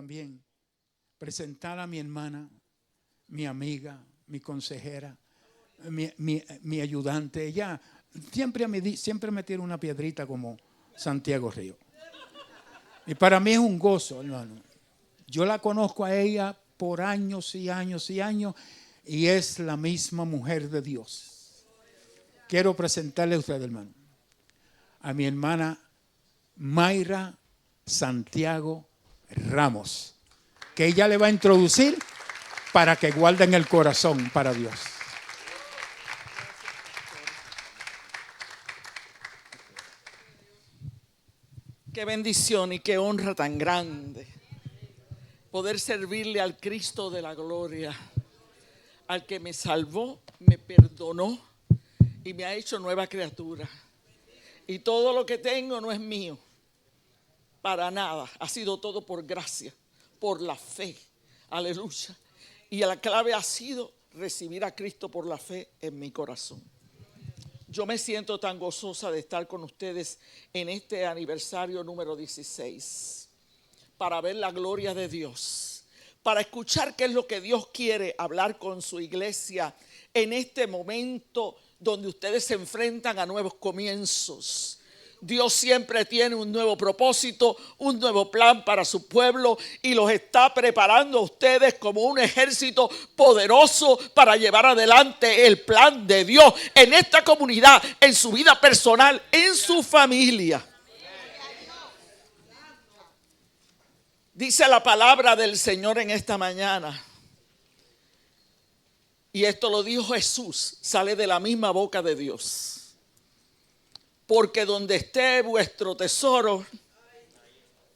también presentar a mi hermana, mi amiga, mi consejera, mi ayudante. Ella siempre me tira una piedrita como Santiago Río. Y para mí es un gozo, hermano. Yo la conozco a ella por años y años y años y es la misma mujer de Dios. Quiero presentarle a usted, hermano, a mi hermana Mayra Santiago Ramos, que ella le va a introducir para que guarden el corazón para Dios. Qué bendición y qué honra tan grande poder servirle al Cristo de la gloria, al que me salvó, me perdonó y me ha hecho nueva criatura. Y todo lo que tengo no es mío, para nada. Ha sido todo por gracia, por la fe. Aleluya. Y la clave ha sido recibir a Cristo por la fe en mi corazón. Yo me siento tan gozosa de estar con ustedes en este aniversario número 16, para ver la gloria de Dios, para escuchar qué es lo que Dios quiere hablar con su iglesia en este momento donde ustedes se enfrentan a nuevos comienzos. Dios siempre tiene un nuevo propósito, un nuevo plan para su pueblo y los está preparando a ustedes como un ejército poderoso para llevar adelante el plan de Dios en esta comunidad, en su vida personal, en su familia. Dice la palabra del Señor en esta mañana, y esto lo dijo Jesús, sale de la misma boca de Dios. Porque donde esté vuestro tesoro,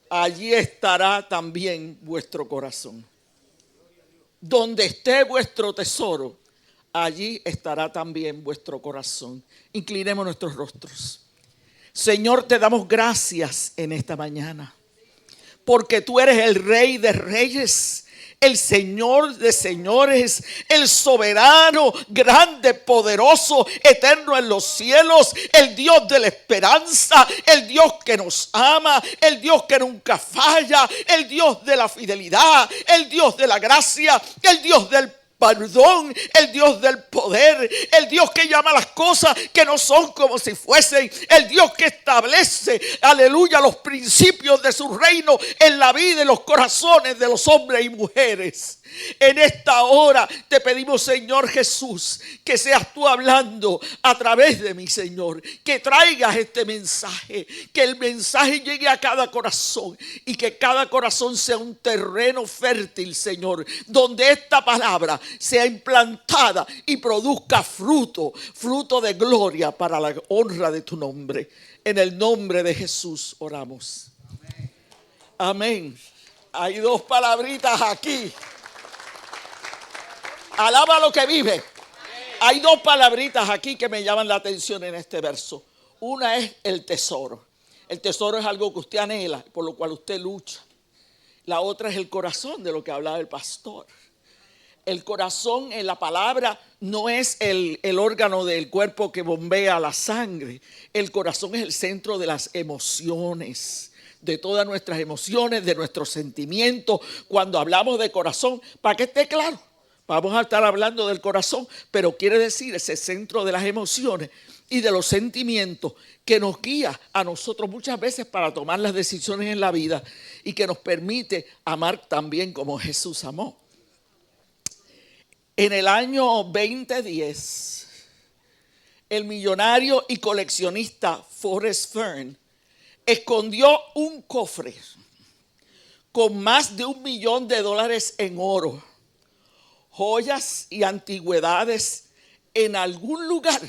allí estará también vuestro corazón. Donde esté vuestro tesoro, allí estará también vuestro corazón. Inclinemos nuestros rostros. Señor, te damos gracias en esta mañana, porque tú eres el Rey de Reyes, el Señor de señores, el soberano, grande, poderoso, eterno en los cielos, el Dios de la esperanza, el Dios que nos ama, el Dios que nunca falla, el Dios de la fidelidad, el Dios de la gracia, el Dios del perdón, el Dios del poder, el Dios que llama las cosas que no son como si fuesen, el Dios que establece, aleluya, los principios de su reino en la vida y los corazones de los hombres y mujeres. En esta hora te pedimos, Señor Jesús, que seas tú hablando a través de mí, Señor, que traigas este mensaje, que el mensaje llegue a cada corazón y que cada corazón sea un terreno fértil, Señor, donde esta palabra sea implantada y produzca fruto de gloria para la honra de tu nombre. En el nombre de Jesús oramos. Amén. Hay dos palabritas aquí. Alaba lo que vive. Hay dos palabritas aquí que me llaman la atención en este verso. Una es el tesoro. El tesoro es algo que usted anhela, por lo cual usted lucha. La otra es el corazón, de lo que hablaba el pastor. El corazón en la palabra no es el órgano del cuerpo que bombea la sangre. El corazón es el centro de las emociones, de todas nuestras emociones, de nuestros sentimientos. Cuando hablamos de corazón, para que esté claro, vamos a estar hablando del corazón, pero quiere decir ese centro de las emociones y de los sentimientos que nos guía a nosotros muchas veces para tomar las decisiones en la vida y que nos permite amar también como Jesús amó. En el año 2010, el millonario y coleccionista Forrest Fern escondió un cofre con más de $1 millón en oro, joyas y antigüedades en algún lugar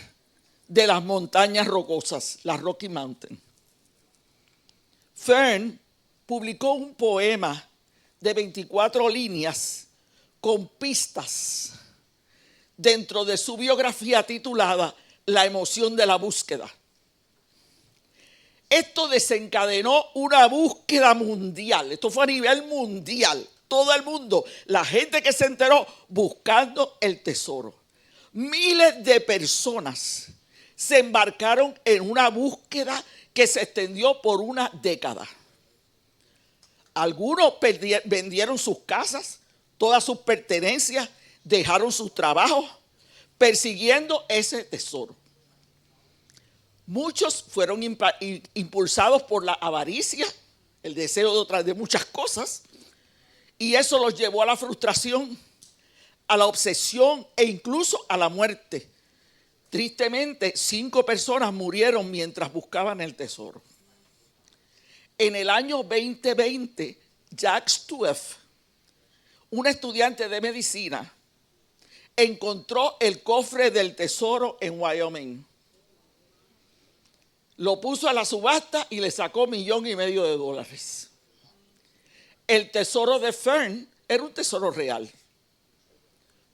de las montañas rocosas, las Rocky Mountains. Fern publicó un poema de 24 líneas con pistas dentro de su biografía titulada La emoción de la búsqueda. Esto desencadenó una búsqueda mundial. Esto fue a nivel mundial. Todo el mundo, la gente que se enteró buscando el tesoro. Miles de personas se embarcaron en una búsqueda que se extendió por una década. Algunos vendieron sus casas, todas sus pertenencias, dejaron sus trabajos, persiguiendo ese tesoro. Muchos fueron impulsados por la avaricia, el deseo de muchas cosas, y eso los llevó a la frustración, a la obsesión e incluso a la muerte. Tristemente, 5 personas murieron mientras buscaban el tesoro. En el año 2020, Jack Stueff, un estudiante de medicina, encontró el cofre del tesoro en Wyoming. Lo puso a la subasta y le sacó $1,500,000. El tesoro de Fern era un tesoro real,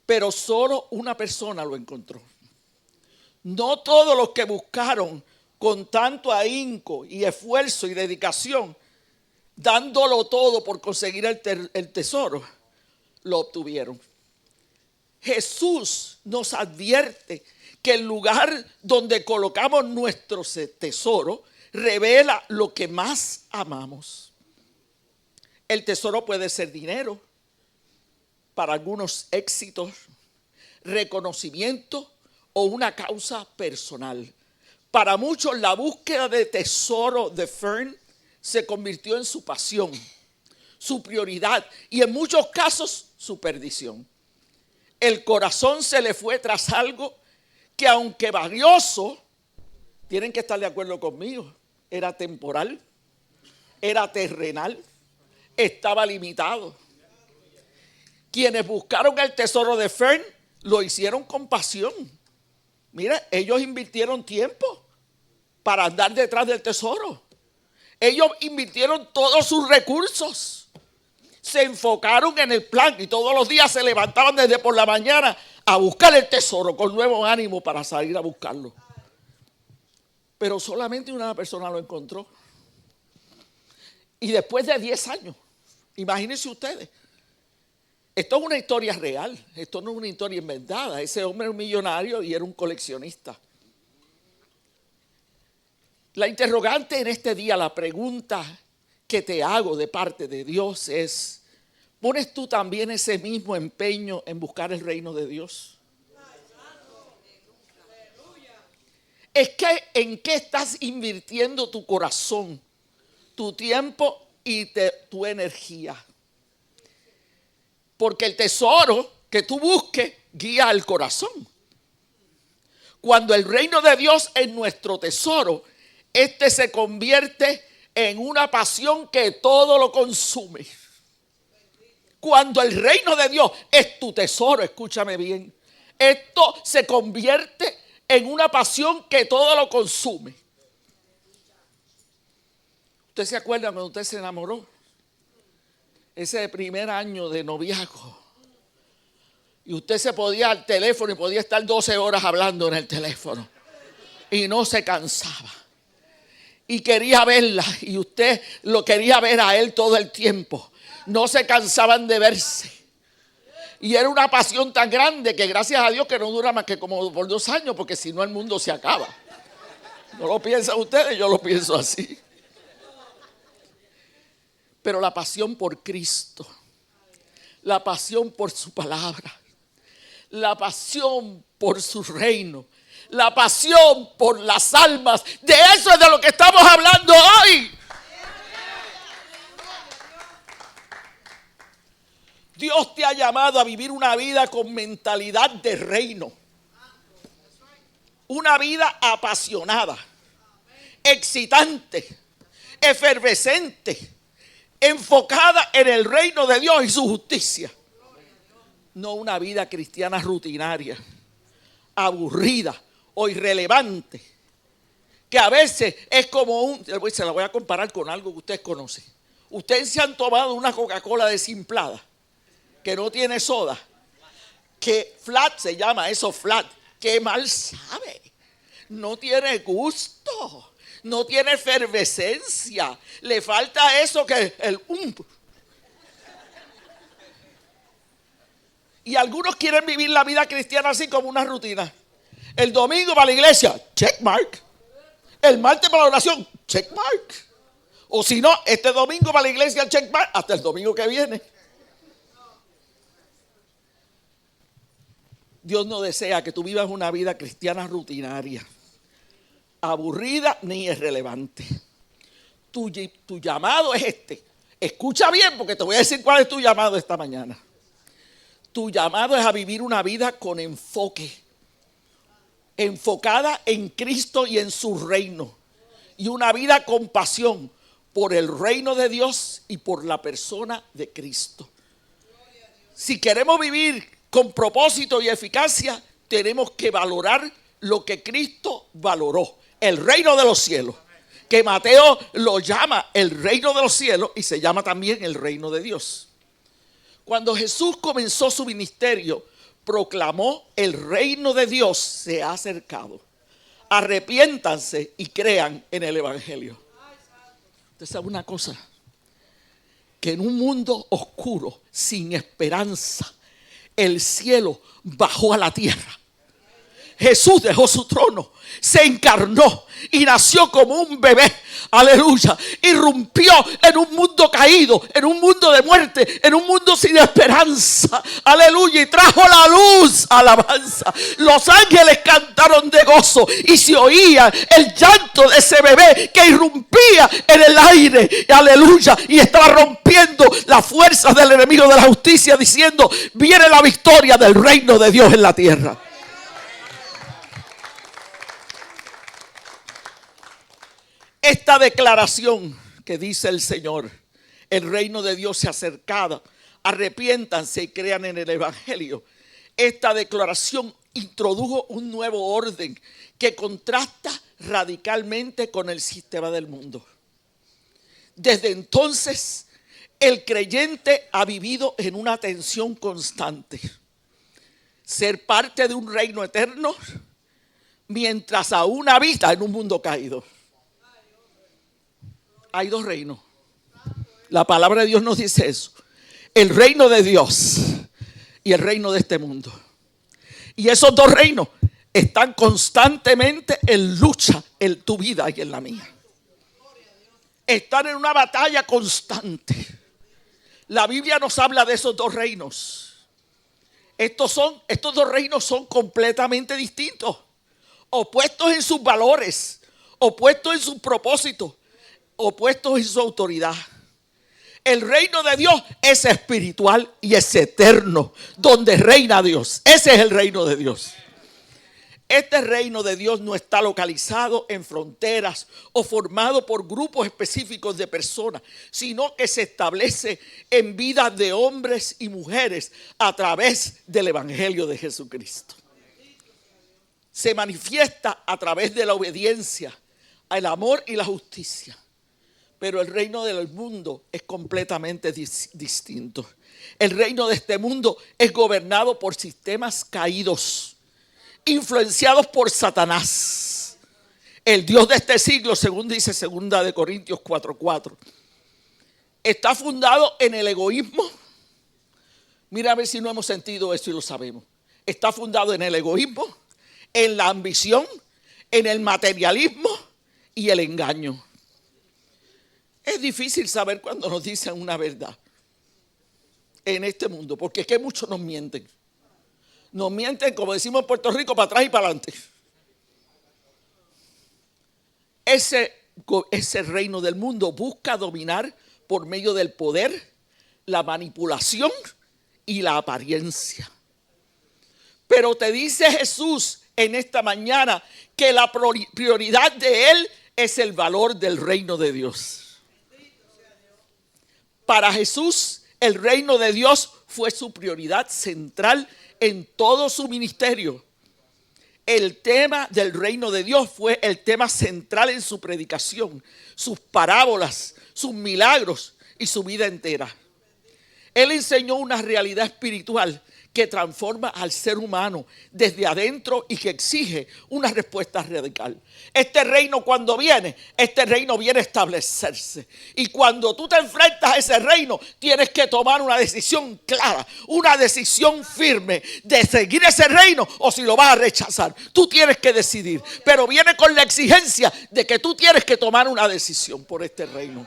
pero solo una persona lo encontró. No todos los que buscaron con tanto ahínco y esfuerzo y dedicación, dándolo todo por conseguir el tesoro, lo obtuvieron. Jesús nos advierte que el lugar donde colocamos nuestro tesoro revela lo que más amamos. El tesoro puede ser dinero, para algunos éxitos, reconocimiento o una causa personal. Para muchos la búsqueda de tesoro de Fern se convirtió en su pasión, su prioridad y en muchos casos su perdición. El corazón se le fue tras algo que, aunque valioso, tienen que estar de acuerdo conmigo, era temporal, era terrenal, estaba limitado. Quienes buscaron el tesoro de Fern lo hicieron con pasión. Mira, ellos invirtieron tiempo para andar detrás del tesoro. Ellos invirtieron todos sus recursos. Se enfocaron en el plan y todos los días se levantaban desde por la mañana a buscar el tesoro con nuevo ánimo para salir a buscarlo. Pero solamente una persona lo encontró. Y después de 10 años, imagínense ustedes, esto es una historia real, esto no es una historia inventada. Ese hombre era un millonario y era un coleccionista. La interrogante en este día, la pregunta que te hago de parte de Dios es: ¿pones tú también ese mismo empeño en buscar el reino de Dios? Es que ¿en qué estás invirtiendo tu corazón, tu tiempo y tu energía? Porque el tesoro que tú busques guía al corazón. Cuando el reino de Dios es nuestro tesoro, este se convierte en una pasión que todo lo consume. Cuando el reino de Dios es tu tesoro, escúchame bien, esto se convierte en una pasión que todo lo consume. ¿Usted se acuerda cuando usted se enamoró? Ese primer año de noviazgo. Y usted se podía al teléfono y podía estar 12 horas hablando en el teléfono. Y no se cansaba. Y quería verla. Y usted lo quería ver a él todo el tiempo. No se cansaban de verse. Y era una pasión tan grande que gracias a Dios que no dura más que como por 2 años. Porque si no el mundo se acaba. ¿No lo piensan ustedes? Yo lo pienso así. Pero la pasión por Cristo, la pasión por su palabra, la pasión por su reino, la pasión por las almas, de eso es de lo que estamos hablando hoy. Dios te ha llamado a vivir una vida con mentalidad de reino, una vida apasionada, excitante, efervescente, enfocada en el reino de Dios y su justicia. No una vida cristiana rutinaria, aburrida o irrelevante, que a veces es como se la voy a comparar con algo que ustedes conocen. Ustedes se han tomado una Coca-Cola desimplada, que no tiene soda, que flat se llama eso, flat, que mal sabe, no tiene gusto. No tiene efervescencia. Le falta eso que el Y algunos quieren vivir la vida cristiana así como una rutina. El domingo para la iglesia, check mark. El martes para la oración, check mark. O si no, este domingo va a la iglesia al checkmark hasta el domingo que viene. Dios no desea que tú vivas una vida cristiana rutinaria, aburrida ni irrelevante. Tu llamado es este. Escucha bien porque te voy a decir cuál es tu llamado esta mañana. Tu llamado es a vivir una vida con enfoque, enfocada en Cristo y en su reino. Y una vida con pasión por el reino de Dios y por la persona de Cristo. Si queremos vivir con propósito y eficacia, tenemos que valorar lo que Cristo valoró, el reino de los cielos, que Mateo lo llama el reino de los cielos y se llama también el reino de Dios. Cuando Jesús comenzó su ministerio, proclamó: el reino de Dios se ha acercado. Arrepiéntanse y crean en el evangelio. Usted sabe una cosa, que en un mundo oscuro, sin esperanza, el cielo bajó a la tierra. Jesús dejó su trono, se encarnó y nació como un bebé, aleluya, irrumpió en un mundo caído, en un mundo de muerte, en un mundo sin esperanza, aleluya, y trajo la luz, alabanza. Los ángeles cantaron de gozo y se oía el llanto de ese bebé que irrumpía en el aire, aleluya, y estaba rompiendo las fuerzas del enemigo de la justicia, diciendo: viene la victoria del reino de Dios en la tierra. Esta declaración que dice el Señor: el reino de Dios se ha acercado, arrepiéntanse y crean en el evangelio. Esta declaración introdujo un nuevo orden que contrasta radicalmente con el sistema del mundo. Desde entonces, el creyente ha vivido en una tensión constante: ser parte de un reino eterno mientras aún habita en un mundo caído. Hay dos reinos. La palabra de Dios nos dice eso: el reino de Dios y el reino de este mundo. Y esos dos reinos están constantemente en lucha en tu vida y en la mía. Están en una batalla constante. La Biblia nos habla de esos dos reinos. Estos dos reinos son completamente distintos, opuestos en sus valores, opuestos en sus propósitos, opuestos en su autoridad. El reino de Dios es espiritual y es eterno, donde reina Dios. Ese es el reino de Dios. Este reino de Dios no está localizado en fronteras o formado por grupos específicos de personas, sino que se establece en vidas de hombres y mujeres a través del evangelio de Jesucristo. Se manifiesta a través de la obediencia, el amor y la justicia. Pero el reino del mundo es completamente distinto. El reino de este mundo es gobernado por sistemas caídos, influenciados por Satanás, el Dios de este siglo, según dice 2 de Corintios 4:4. Está fundado en el egoísmo. Mira a ver si no hemos sentido eso y lo sabemos. Está fundado en el egoísmo, en la ambición, en el materialismo y el engaño. Es difícil saber cuando nos dicen una verdad en este mundo, porque es que muchos nos mienten. Nos mienten, como decimos en Puerto Rico, para atrás y para adelante. Ese reino del mundo busca dominar por medio del poder, la manipulación y la apariencia. Pero te dice Jesús en esta mañana que la prioridad de Él es el valor del reino de Dios. Para Jesús, el reino de Dios fue su prioridad central en todo su ministerio. El tema del reino de Dios fue el tema central en su predicación, sus parábolas, sus milagros y su vida entera. Él enseñó una realidad espiritual que transforma al ser humano desde adentro y que exige una respuesta radical. Este reino cuando viene, este reino viene a establecerse. Y cuando tú te enfrentas a ese reino, tienes que tomar una decisión clara, una decisión firme de seguir ese reino o si lo vas a rechazar. Tú tienes que decidir, pero viene con la exigencia de que tú tienes que tomar una decisión por este reino.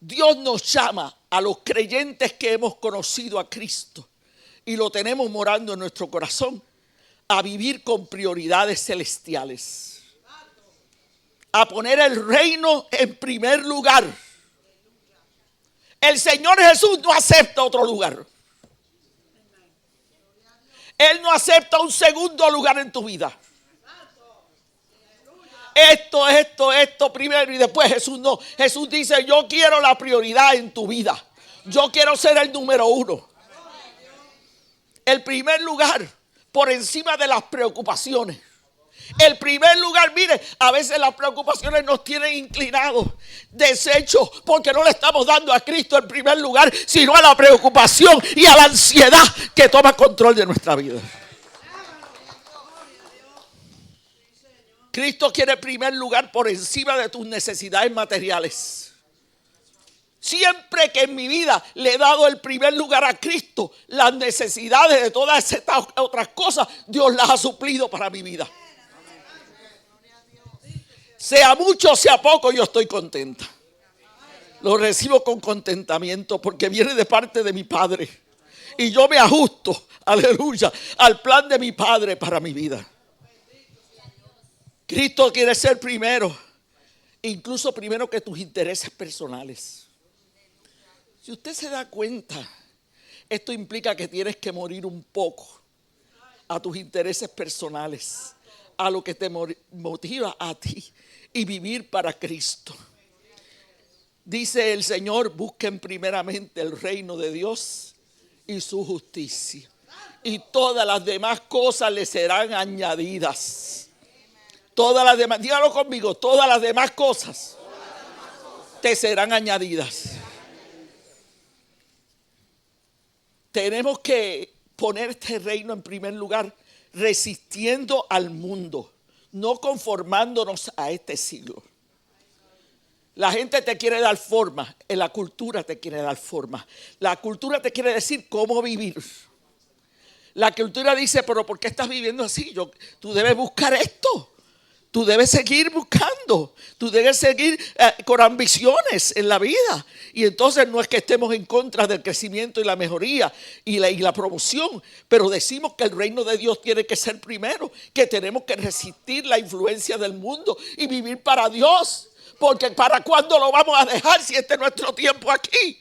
Dios nos llama a los creyentes que hemos conocido a Cristo y lo tenemos morando en nuestro corazón a vivir con prioridades celestiales, a poner el reino en primer lugar. El Señor Jesús no acepta otro lugar. Él no acepta un segundo lugar en tu vida. Esto primero y después Jesús no. Jesús dice, yo quiero la prioridad en tu vida. Yo quiero ser el número uno. El primer lugar por encima de las preocupaciones. El primer lugar, mire, a veces las preocupaciones nos tienen inclinados, deshechos, porque no le estamos dando a Cristo el primer lugar, sino a la preocupación y a la ansiedad que toma control de nuestra vida. Cristo quiere primer lugar por encima de tus necesidades materiales. Siempre que en mi vida le he dado el primer lugar a Cristo, las necesidades de todas estas otras cosas, Dios las ha suplido para mi vida. Sea mucho o sea poco, yo estoy contenta. Lo recibo con contentamiento porque viene de parte de mi Padre. Y yo me ajusto, aleluya, al plan de mi Padre para mi vida. Cristo quiere ser primero, incluso primero que tus intereses personales. Si usted se da cuenta, esto implica que tienes que morir un poco a tus intereses personales, a lo que te motiva a ti y vivir para Cristo. Dice el Señor, busquen primeramente el reino de Dios y su justicia. Y todas las demás cosas le serán añadidas. Todas las demás, dígalo conmigo, todas las demás cosas te serán añadidas. Tenemos que poner este reino en primer lugar, resistiendo al mundo, no conformándonos a este siglo. La gente te quiere dar forma, en la cultura te quiere dar forma. La cultura te quiere decir cómo vivir. La cultura dice, pero ¿por qué estás viviendo así? Tú debes buscar esto. Tú debes seguir buscando, tú debes seguir con ambiciones en la vida. Y entonces no es que estemos en contra del crecimiento y la mejoría y la promoción, pero decimos que el reino de Dios tiene que ser primero, que tenemos que resistir la influencia del mundo y vivir para Dios. Porque ¿para cuándo lo vamos a dejar si este es nuestro tiempo aquí?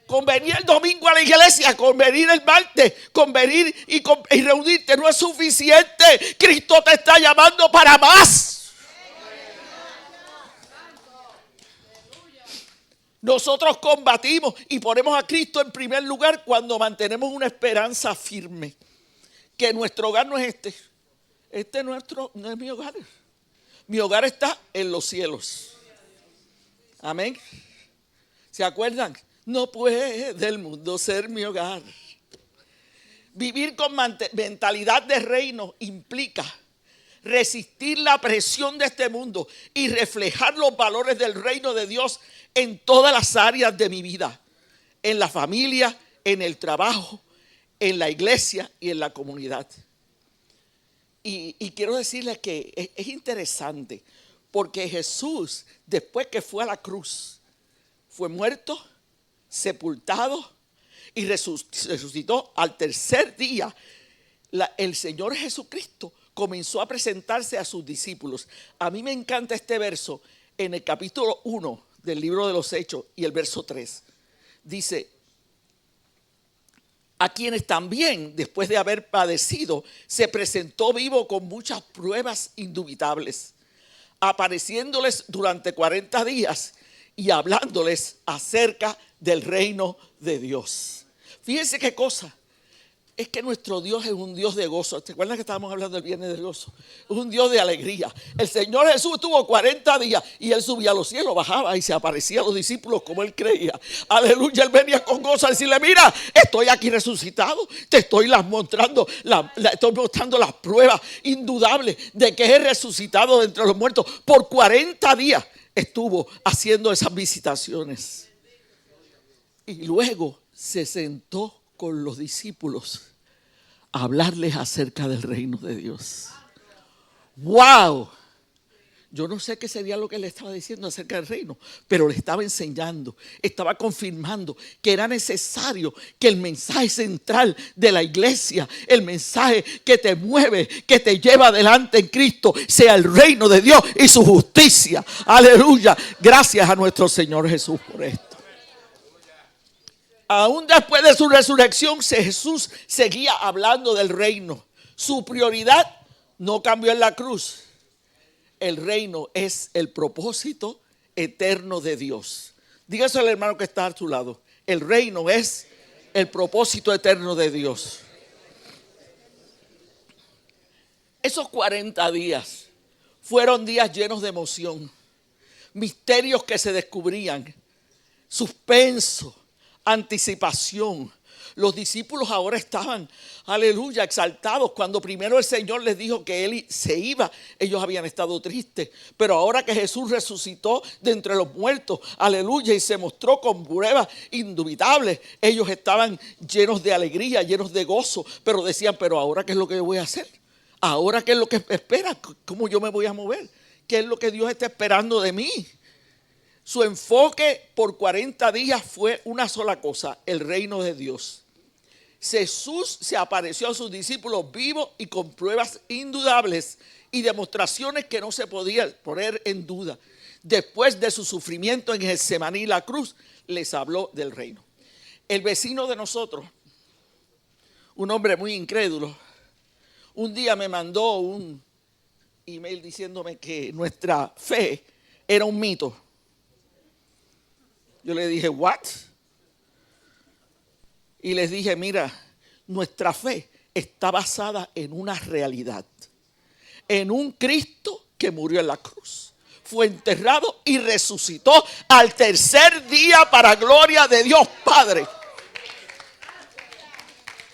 Con venir el domingo a la iglesia, con venir el martes, con venir y reunirte no es suficiente. Cristo te está llamando para más. Nosotros combatimos y ponemos a Cristo en primer lugar cuando mantenemos una esperanza firme. Que nuestro hogar no es este. Este no es mi hogar. Mi hogar está en los cielos. Amén. ¿Se acuerdan? No puede el mundo ser mi hogar. Vivir con mentalidad de reino implica resistir la presión de este mundo y reflejar los valores del reino de Dios en todas las áreas de mi vida. En la familia, en el trabajo, en la iglesia y en la comunidad. Y quiero decirles que es interesante porque Jesús, después que fue a la cruz, fue muerto, sepultado y resucitó al tercer día. El Señor Jesucristo comenzó a presentarse a sus discípulos. A mí me encanta este verso en el capítulo 1 del libro de los Hechos y el verso 3. Dice, a quienes también después de haber padecido se presentó vivo con muchas pruebas indubitables, apareciéndoles durante 40 días y hablándoles acerca del reino de Dios. Fíjense qué cosa. Es que nuestro Dios es un Dios de gozo. ¿Te acuerdas que estábamos hablando del viernes del gozo? Es un Dios de alegría. El Señor Jesús estuvo 40 días y Él subía a los cielos, bajaba y se aparecía a los discípulos como Él creía. Aleluya, Él venía con gozo a decirle, mira, estoy aquí resucitado. Te estoy mostrando las pruebas indudables de que he resucitado de entre los muertos. Por 40 días estuvo haciendo esas visitaciones. Y luego se sentó con los discípulos a hablarles acerca del reino de Dios. ¡Wow! Yo no sé qué sería lo que le estaba diciendo acerca del reino, pero le estaba enseñando, estaba confirmando que era necesario que el mensaje central de la iglesia, el mensaje que te mueve, que te lleva adelante en Cristo, sea el reino de Dios y su justicia. Aleluya. Gracias a nuestro Señor Jesús por esto. Aún después de su resurrección, Jesús seguía hablando del reino. Su prioridad no cambió en la cruz. El reino es el propósito eterno de Dios. Dígase al hermano que está a su lado. El reino es el propósito eterno de Dios. Esos 40 días fueron días llenos de emoción. Misterios que se descubrían. Suspenso. Anticipación. Los discípulos ahora estaban, aleluya, exaltados. Cuando primero el Señor les dijo que Él se iba, ellos habían estado tristes. Pero ahora que Jesús resucitó de entre los muertos, aleluya, y se mostró con pruebas indubitables, ellos estaban llenos de alegría, llenos de gozo. Pero decían, pero ahora ¿qué es lo que yo voy a hacer? ¿Ahora qué es lo que espera? ¿Cómo yo me voy a mover? ¿Qué es lo que Dios está esperando de mí? Su enfoque por 40 días fue una sola cosa, el reino de Dios. Jesús se apareció a sus discípulos vivos y con pruebas indudables y demostraciones que no se podían poner en duda. Después de su sufrimiento en Getsemaní y la cruz, les habló del reino. El vecino de nosotros, un hombre muy incrédulo, un día me mandó un email diciéndome que nuestra fe era un mito. Yo le dije, ¿what? Y les dije, mira, nuestra fe está basada en una realidad. En un Cristo que murió en la cruz. Fue enterrado y resucitó al tercer día para gloria de Dios Padre.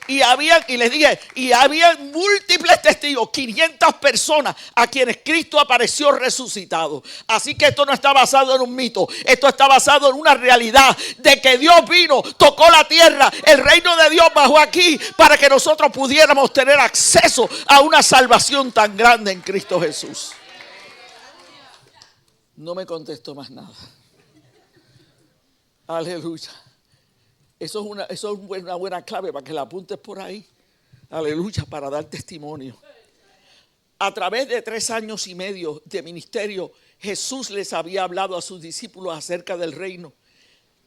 Y les dije, había múltiples testigos, 500 personas a quienes Cristo apareció resucitado. Así que esto no está basado en un mito, esto está basado en una realidad de que Dios vino, tocó la tierra, el reino de Dios bajó aquí para que nosotros pudiéramos tener acceso a una salvación tan grande en Cristo Jesús. No me contestó más nada. Aleluya. Eso es una buena clave para que la apuntes por ahí. Aleluya, para dar testimonio. A través de 3 años y medio de ministerio, Jesús les había hablado a sus discípulos acerca del reino.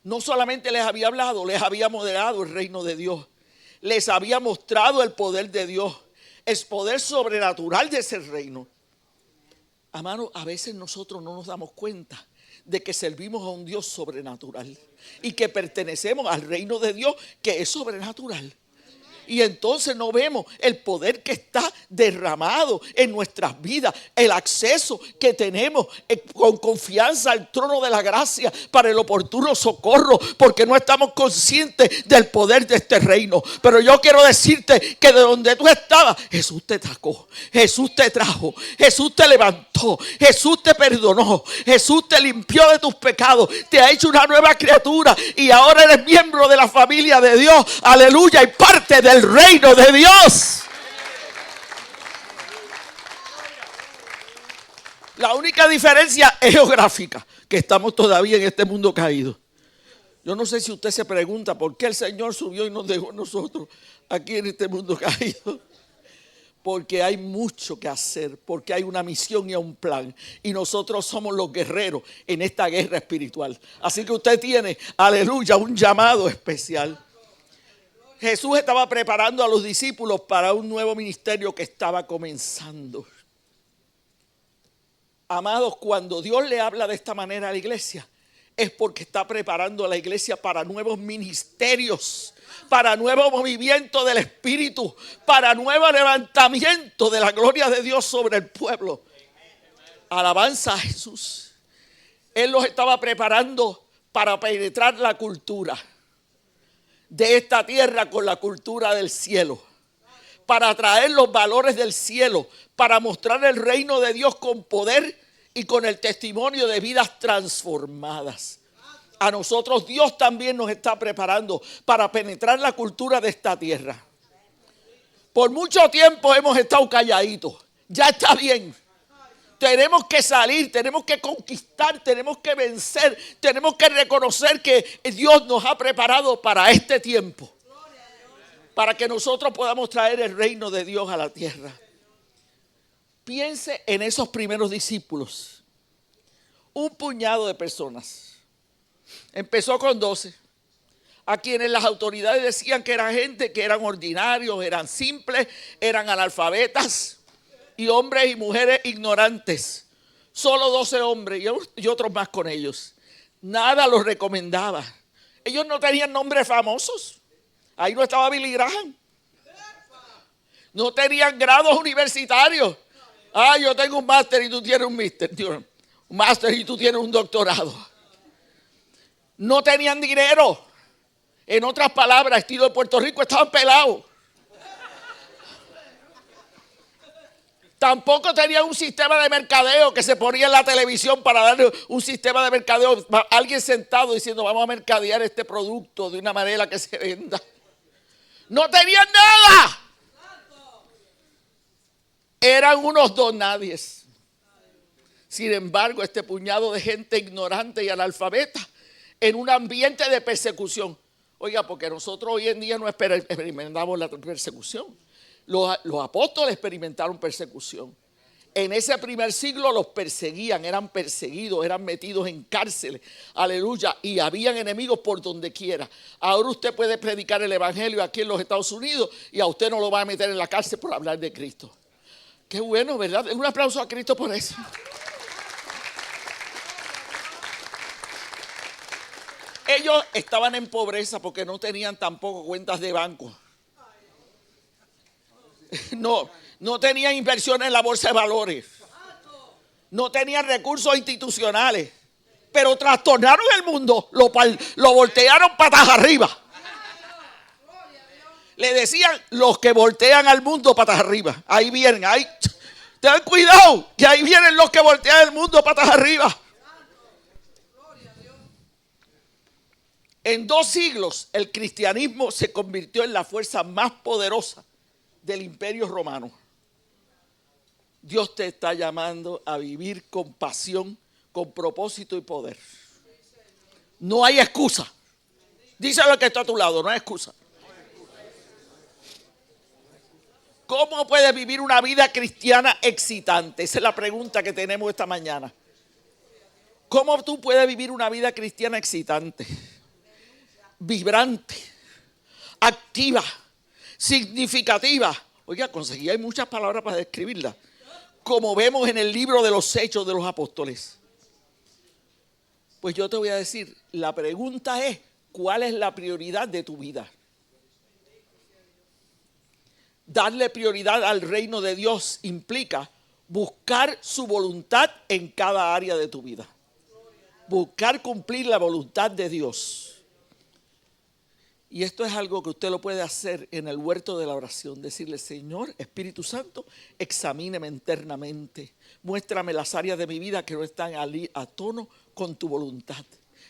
No solamente les había hablado, les había modelado el reino de Dios. Les había mostrado el poder de Dios, el poder sobrenatural de ese reino. Hermano, a veces nosotros no nos damos cuenta de que servimos a un Dios sobrenatural y que pertenecemos al reino de Dios que es sobrenatural. Y entonces no vemos el poder que está derramado en nuestras vidas, el acceso que tenemos con confianza al trono de la gracia para el oportuno socorro, porque no estamos conscientes del poder de este reino. Pero yo quiero decirte que de donde tú estabas, Jesús te sacó, Jesús te trajo, Jesús te levantó, Jesús te perdonó, Jesús te limpió de tus pecados, te ha hecho una nueva criatura y ahora eres miembro de la familia de Dios. Aleluya, y parte del reino de Dios. La única diferencia es geográfica, que estamos todavía en este mundo caído. Yo no sé si usted se pregunta por qué el Señor subió y nos dejó nosotros aquí en este mundo caído. Porque hay mucho que hacer, porque hay una misión y un plan. Y nosotros somos los guerreros en esta guerra espiritual. Así que usted tiene, aleluya, un llamado especial. Jesús estaba preparando a los discípulos para un nuevo ministerio que estaba comenzando. Amados, cuando Dios le habla de esta manera a la iglesia, es porque está preparando a la iglesia para nuevos ministerios, para nuevo movimiento del Espíritu, para nuevo levantamiento de la gloria de Dios sobre el pueblo. Alabanza a Jesús. Él los estaba preparando para penetrar la cultura de esta tierra con la cultura del cielo, para traer los valores del cielo, para mostrar el reino de Dios con poder y con el testimonio de vidas transformadas. A nosotros Dios también nos está preparando para penetrar la cultura de esta tierra. Por mucho tiempo hemos estado calladitos. Ya está bien. Tenemos que salir, tenemos que conquistar, tenemos que vencer, tenemos que reconocer que Dios nos ha preparado para este tiempo, para que nosotros podamos traer el reino de Dios a la tierra. Piense en esos primeros discípulos. Un puñado de personas. Empezó con 12, a quienes las autoridades decían que eran gente que eran ordinarios, eran simples, eran analfabetas y hombres y mujeres ignorantes. Solo 12 hombres y otros más con ellos. Nada los recomendaba. Ellos no tenían nombres famosos. Ahí no estaba Billy Graham. No tenían grados universitarios. Ah, yo tengo un máster y tú tienes un máster y tú tienes un doctorado. No tenían dinero. En otras palabras, estilo de Puerto Rico, estaban pelados. Tampoco tenían un sistema de mercadeo que se ponía en la televisión para darle un sistema de mercadeo. Alguien sentado diciendo, vamos a mercadear este producto de una manera que se venda. No tenían nada. Eran unos donadies. Sin embargo, este puñado de gente ignorante y analfabeta en un ambiente de persecución. Oiga, porque nosotros hoy en día no experimentamos la persecución. Los apóstoles experimentaron persecución. En ese primer siglo los perseguían, eran perseguidos, eran metidos en cárceles. Aleluya. Y habían enemigos por donde quiera. Ahora usted puede predicar el evangelio aquí en los Estados Unidos y a usted no lo va a meter en la cárcel por hablar de Cristo. Qué bueno, ¿verdad? Un aplauso a Cristo por eso. Ellos estaban en pobreza porque no tenían tampoco cuentas de banco. No tenían inversiones en la bolsa de valores. No tenían recursos institucionales. Pero trastornaron el mundo. Lo voltearon patas arriba. Le decían los que voltean al mundo patas arriba. Ahí vienen, ahí. Ten cuidado, que ahí vienen los que voltean el mundo patas arriba. En 2 siglos, el cristianismo se convirtió en la fuerza más poderosa del Imperio Romano. Dios te está llamando a vivir con pasión, con propósito y poder. No hay excusa. Díselo al que está a tu lado, no hay excusa. ¿Cómo puedes vivir una vida cristiana excitante? Esa es la pregunta que tenemos esta mañana. ¿Cómo tú puedes vivir una vida cristiana excitante? Vibrante, activa, significativa. Oiga, conseguí hay muchas palabras para describirla. Como vemos en el libro de los Hechos de los Apóstoles. Pues yo te voy a decir, la pregunta es, ¿cuál es la prioridad de tu vida? Darle prioridad al reino de Dios implica buscar su voluntad en cada área de tu vida. Buscar cumplir la voluntad de Dios. Y esto es algo que usted lo puede hacer en el huerto de la oración. Decirle, Señor, Espíritu Santo, examíneme internamente. Muéstrame las áreas de mi vida que no están a tono con tu voluntad.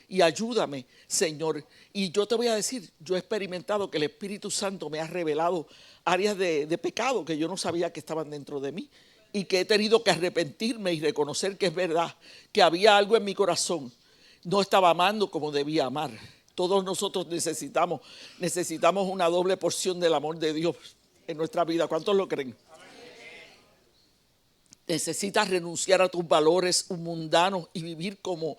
Y ayúdame, Señor. Y yo te voy a decir, yo he experimentado que el Espíritu Santo me ha revelado áreas de pecado que yo no sabía que estaban dentro de mí. Y que he tenido que arrepentirme y reconocer que es verdad, que había algo en mi corazón. No estaba amando como debía amar. Todos nosotros necesitamos una doble porción del amor de Dios en nuestra vida. ¿Cuántos lo creen? Necesitas renunciar a tus valores mundanos y vivir como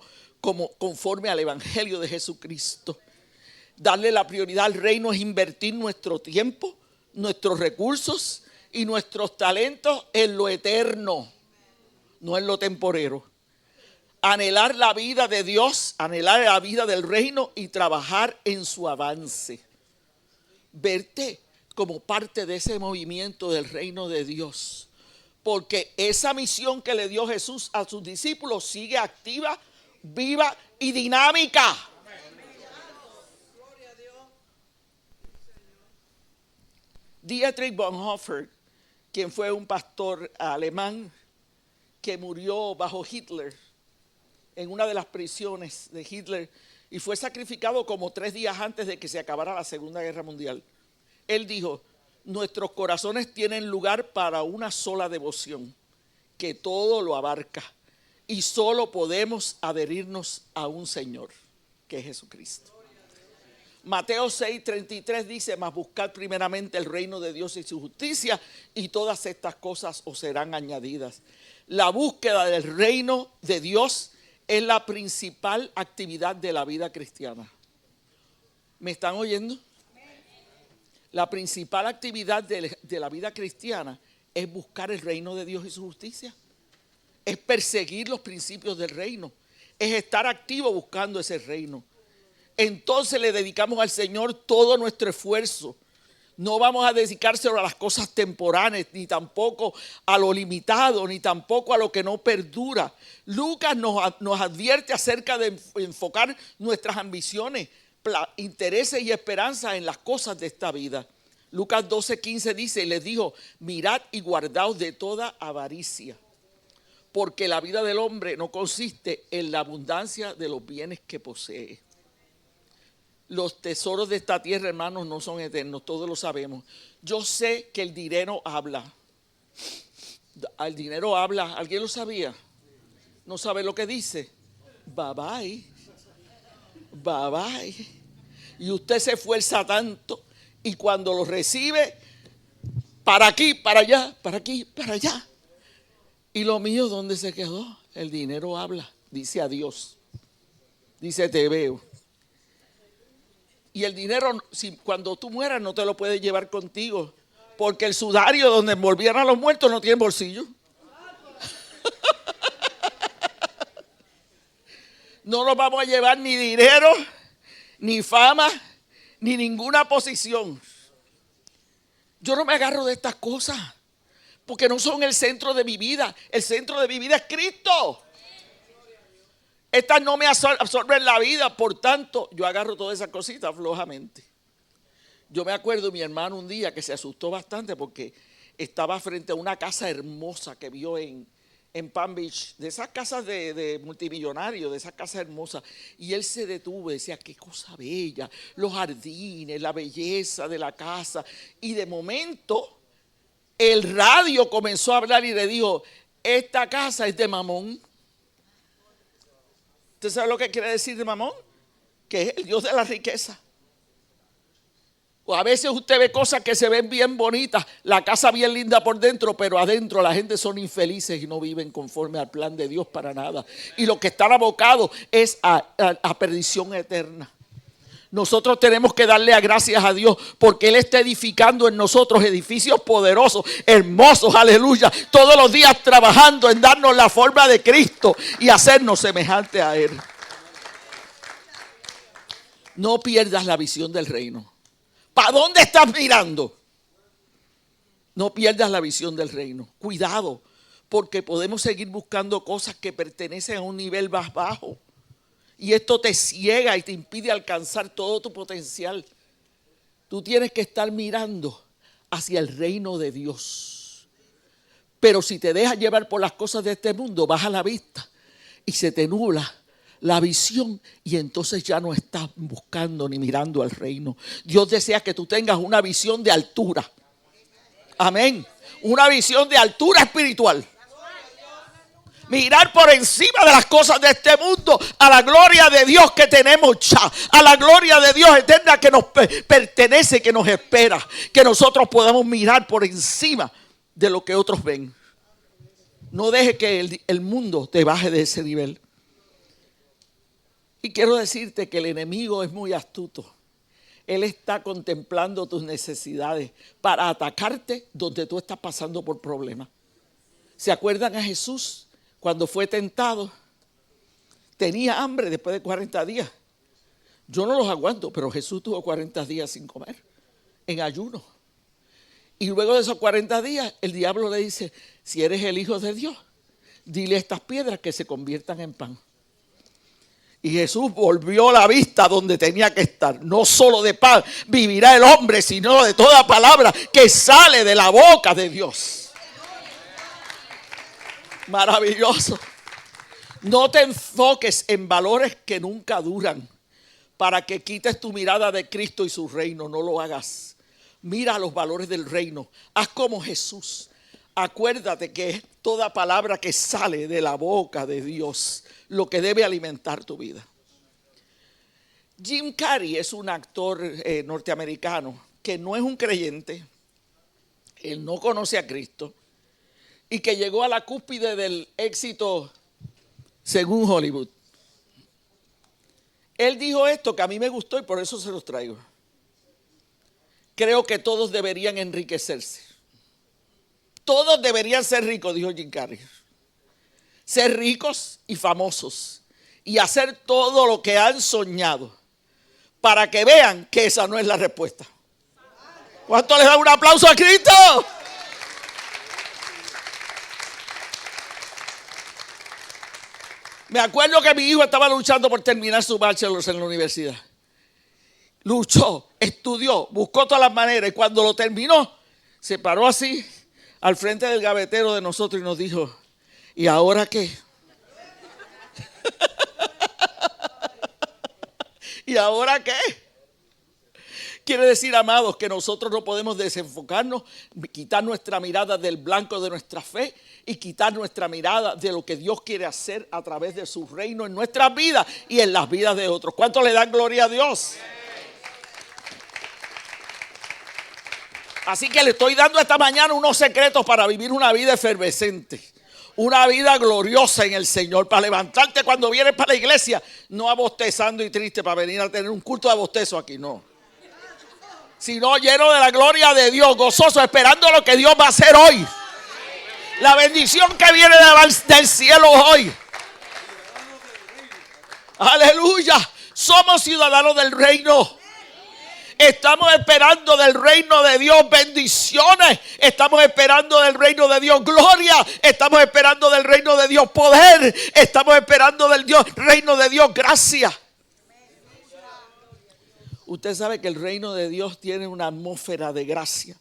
conforme al Evangelio de Jesucristo. Darle la prioridad al reino es invertir nuestro tiempo, nuestros recursos y nuestros talentos en lo eterno, no en lo temporero. anhelar la vida de Dios, anhelar la vida del reino y trabajar en su avance. Verte como parte de ese movimiento del reino de Dios. Porque esa misión que le dio Jesús a sus discípulos sigue activa, viva y dinámica. Dietrich Bonhoeffer, quien fue un pastor alemán que murió bajo Hitler en una de las prisiones de Hitler y fue sacrificado como 3 días antes de que se acabara la Segunda Guerra Mundial. Él dijo: nuestros corazones tienen lugar para una sola devoción, que todo lo abarca, y solo podemos adherirnos a un Señor, que es Jesucristo. Mateo 6:33 dice: mas buscad primeramente el reino de Dios y su justicia, y todas estas cosas os serán añadidas. La búsqueda del reino de Dios es la principal actividad de la vida cristiana. ¿Me están oyendo? La principal actividad de la vida cristiana es buscar el reino de Dios y su justicia. Es perseguir los principios del reino. Es estar activo buscando ese reino. Entonces le dedicamos al Señor todo nuestro esfuerzo. No vamos a dedicárselo a las cosas temporales, ni tampoco a lo limitado, ni tampoco a lo que no perdura. Lucas nos advierte acerca de enfocar nuestras ambiciones, intereses y esperanzas en las cosas de esta vida. Lucas 12:15 dice: y les dijo: mirad y guardaos de toda avaricia, porque la vida del hombre no consiste en la abundancia de los bienes que posee. Los tesoros de esta tierra, hermanos, no son eternos, todos lo sabemos. Yo sé que el dinero habla. El dinero habla, ¿alguien lo sabía? ¿No sabe lo que dice? Bye bye. Bye bye. Y usted se esfuerza tanto y cuando lo recibe, para aquí, para allá, para aquí, para allá. ¿Y lo mío dónde se quedó? El dinero habla, dice adiós. Dice te veo. Y el dinero, cuando tú mueras, no te lo puedes llevar contigo. Porque el sudario donde envolvían a los muertos no tiene bolsillo. No nos vamos a llevar ni dinero, ni fama, ni ninguna posición. Yo no me agarro de estas cosas, porque no son el centro de mi vida. El centro de mi vida es Cristo. Estas no me absorben la vida, por tanto, yo agarro todas esas cositas flojamente. Yo me acuerdo de mi hermano un día que se asustó bastante porque estaba frente a una casa hermosa que vio en Palm Beach, de esas casas de multimillonarios, de esas casas hermosas. Y él se detuvo y decía: qué cosa bella, los jardines, la belleza de la casa. Y de momento, el radio comenzó a hablar y le dijo: esta casa es de Mamón. ¿Usted sabe lo que quiere decir de Mamón? Que es el Dios de la riqueza. O a veces usted ve cosas que se ven bien bonitas, la casa bien linda por dentro, pero adentro la gente son infelices y no viven conforme al plan de Dios para nada. Y lo que están abocados es a perdición eterna. Nosotros tenemos que darle gracias a Dios porque Él está edificando en nosotros edificios poderosos, hermosos, aleluya. Todos los días trabajando en darnos la forma de Cristo y hacernos semejante a Él. No pierdas la visión del reino. ¿Para dónde estás mirando? No pierdas la visión del reino. Cuidado, porque podemos seguir buscando cosas que pertenecen a un nivel más bajo. Y esto te ciega y te impide alcanzar todo tu potencial. Tú tienes que estar mirando hacia el reino de Dios. Pero si te dejas llevar por las cosas de este mundo, baja la vista y se te nubla la visión y entonces ya no estás buscando ni mirando al reino. Dios desea que tú tengas una visión de altura. Amén. Una visión de altura espiritual. Mirar por encima de las cosas de este mundo a la gloria de Dios que tenemos ya, a la gloria de Dios eterna que nos pertenece, que nos espera, que nosotros podamos mirar por encima de lo que otros ven. No deje que el mundo te baje de ese nivel. Y quiero decirte que el enemigo es muy astuto. Él está contemplando tus necesidades para atacarte donde tú estás pasando por problemas. ¿Se acuerdan a Jesús? Cuando fue tentado, tenía hambre después de 40 días. Yo no los aguanto, pero Jesús tuvo 40 días sin comer, en ayuno. Y luego de esos 40 días, el diablo le dice, si eres el Hijo de Dios, dile a estas piedras que se conviertan en pan. Y Jesús volvió la vista donde tenía que estar. No solo de pan vivirá el hombre, sino de toda palabra que sale de la boca de Dios. Maravilloso. No te enfoques en valores que nunca duran para que quites tu mirada de Cristo y su reino. No lo hagas. Mira los valores del reino. Haz como Jesús. Acuérdate que es toda palabra que sale de la boca de Dios lo que debe alimentar tu vida. Jim Carrey es un actor norteamericano que no es un creyente. Él no conoce a Cristo y que llegó a la cúspide del éxito según Hollywood. Él dijo esto que a mí me gustó y por eso se los traigo. Creo que todos deberían enriquecerse. Todos deberían ser ricos, dijo Jim Carrey. Ser ricos y famosos. Y hacer todo lo que han soñado. Para que vean que esa no es la respuesta. ¿Cuánto les da un aplauso a Cristo? Me acuerdo que mi hijo estaba luchando por terminar su bachelor en la universidad. Luchó, estudió, buscó todas las maneras y cuando lo terminó, se paró así al frente del gavetero de nosotros y nos dijo, ¿y ahora qué? ¿Y ahora qué? Quiere decir, amados, que nosotros no podemos desenfocarnos, quitar nuestra mirada del blanco de nuestra fe y quitar nuestra mirada de lo que Dios quiere hacer a través de su reino en nuestras vidas y en las vidas de otros. ¿Cuánto le dan gloria a Dios? Así que le estoy dando esta mañana unos secretos para vivir una vida efervescente. Una vida gloriosa en el Señor. Para levantarte cuando vienes para la iglesia. No abostezando y triste para venir a tener un culto de abostezo aquí, no. Sino lleno de la gloria de Dios. Gozoso, esperando lo que Dios va a hacer hoy. La bendición que viene del cielo hoy. Aleluya. Somos ciudadanos del reino. Estamos esperando del reino de Dios bendiciones. Estamos esperando del reino de Dios gloria. Estamos esperando del reino de Dios poder. Estamos esperando del reino de Dios gracia. Usted sabe que el reino de Dios tiene una atmósfera de gracia,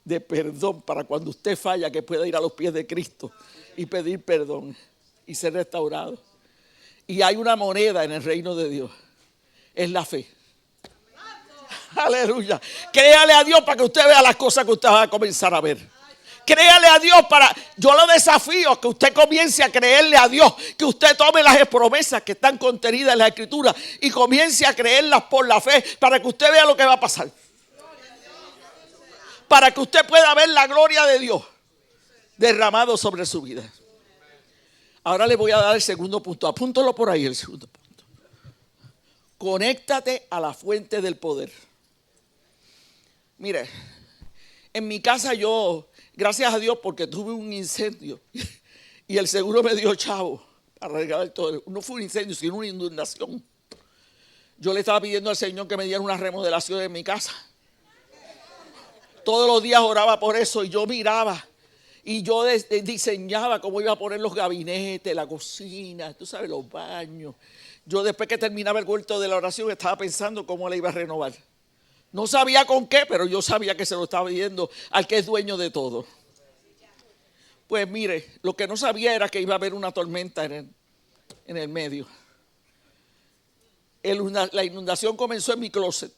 de perdón, para cuando usted falla que pueda ir a los pies de Cristo y pedir perdón y ser restaurado. Y hay una moneda en el reino de Dios. Es la fe. Aleluya. Créale a Dios para que usted vea las cosas que usted va a comenzar a ver. Créale a Dios yo lo desafío a que usted comience a creerle a Dios, que usted tome las promesas que están contenidas en la Escritura y comience a creerlas por la fe para que usted vea lo que va a pasar. Para que usted pueda ver la gloria de Dios derramado sobre su vida. Ahora le voy a dar el segundo punto. Apúntalo por ahí, el segundo punto. Conéctate a la fuente del poder. Mire, en mi casa yo, gracias a Dios porque tuve un incendio y el seguro me dio chavo para arreglar todo. No fue un incendio, sino una inundación. Yo le estaba pidiendo al Señor que me diera una remodelación en mi casa. Todos los días oraba por eso y yo miraba y yo diseñaba cómo iba a poner los gabinetes, la cocina, tú sabes, los baños. Yo después que terminaba el culto de la oración estaba pensando cómo la iba a renovar. No sabía con qué, pero yo sabía que se lo estaba pidiendo al que es dueño de todo. Pues mire, lo que no sabía era que iba a haber una tormenta en el medio. La inundación comenzó en mi closet.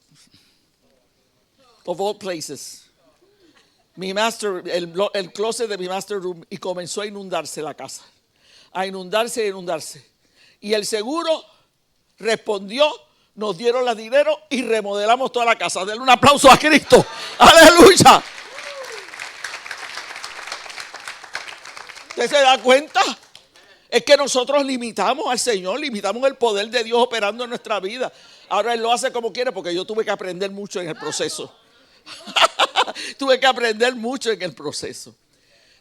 Of all places. El closet de mi master room, y comenzó a inundarse la casa. A inundarse. Y el seguro respondió, nos dieron el dinero y remodelamos toda la casa. Denle un aplauso a Cristo. Aleluya. ¿Usted se da cuenta? Es que nosotros limitamos al Señor, limitamos el poder de Dios operando en nuestra vida. Ahora Él lo hace como quiere porque yo tuve que aprender mucho en el proceso. Tuve que aprender mucho en el proceso.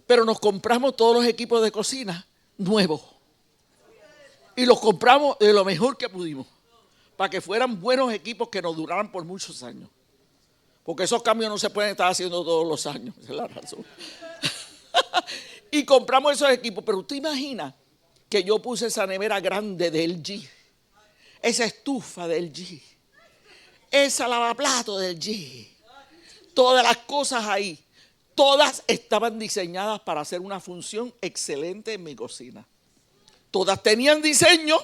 Pero nos compramos todos los equipos de cocina nuevos. Y los compramos de lo mejor que pudimos, para que fueran buenos equipos que nos duraran por muchos años. Porque esos cambios no se pueden estar haciendo todos los años, esa es la razón. Y compramos esos equipos, pero usted imagina que yo puse esa nevera grande de LG, esa estufa de LG, esa lavaplato de LG, todas las cosas ahí, todas estaban diseñadas para hacer una función excelente en mi cocina. Todas tenían diseño,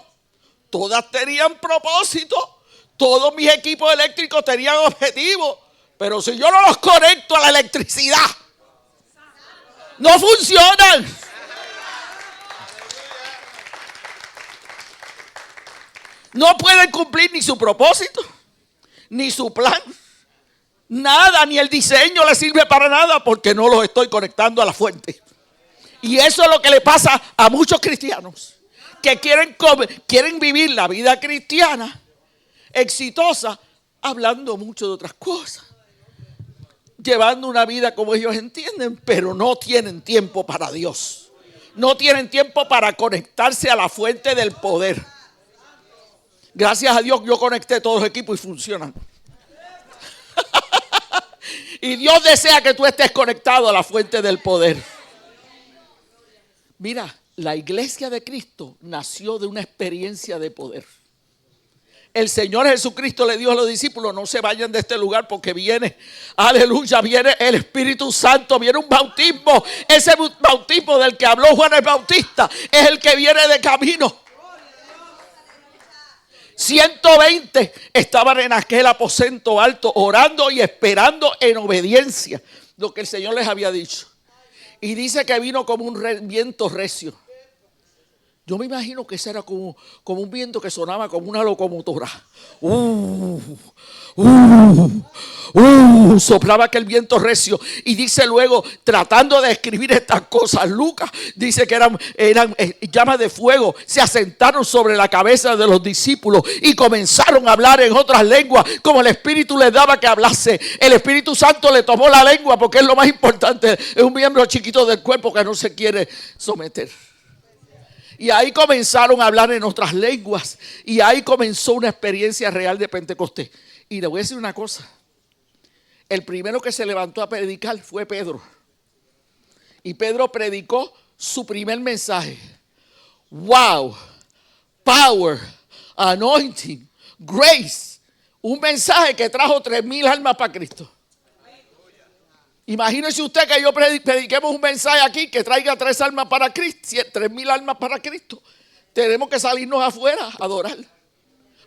todas tenían propósito, todos mis equipos eléctricos tenían objetivos, pero si yo no los conecto a la electricidad, no funcionan. No pueden cumplir ni su propósito, ni su plan. Nada, ni el diseño le sirve para nada porque no los estoy conectando a la fuente. Y eso es lo que le pasa a muchos cristianos que quieren vivir la vida cristiana exitosa, hablando mucho de otras cosas, llevando una vida como ellos entienden, pero no tienen tiempo para Dios. No tienen tiempo para conectarse a la fuente del poder. Gracias a Dios yo conecté todos los equipos y funcionan. Y Dios desea que tú estés conectado a la fuente del poder. Mira, la iglesia de Cristo nació de una experiencia de poder. El Señor Jesucristo le dijo a los discípulos: no se vayan de este lugar porque viene, aleluya, viene el Espíritu Santo, viene un bautismo. Ese bautismo del que habló Juan el Bautista es el que viene de camino. 120 estaban en aquel aposento alto orando y esperando en obediencia lo que el Señor les había dicho. Y dice que vino como un viento recio. Yo me imagino que ese era como un viento que sonaba como una locomotora. Soplaba aquel viento recio. Y dice luego, tratando de escribir estas cosas, Lucas dice que eran llamas de fuego. Se asentaron sobre la cabeza de los discípulos y comenzaron a hablar en otras lenguas, como el Espíritu les daba que hablase. El Espíritu Santo le tomó la lengua porque es lo más importante. Es un miembro chiquito del cuerpo que no se quiere someter. Y ahí comenzaron a hablar en otras lenguas. Y ahí comenzó una experiencia real de Pentecostés. Y le voy a decir una cosa. El primero que se levantó a predicar fue Pedro. Y Pedro predicó su primer mensaje. Wow, power, anointing, grace. Un mensaje que trajo 3,000 almas para Cristo. Imagínese usted que yo prediquemos un mensaje aquí que traiga 3 almas para Cristo, 3,000 almas para Cristo. Tenemos que salirnos afuera a adorar,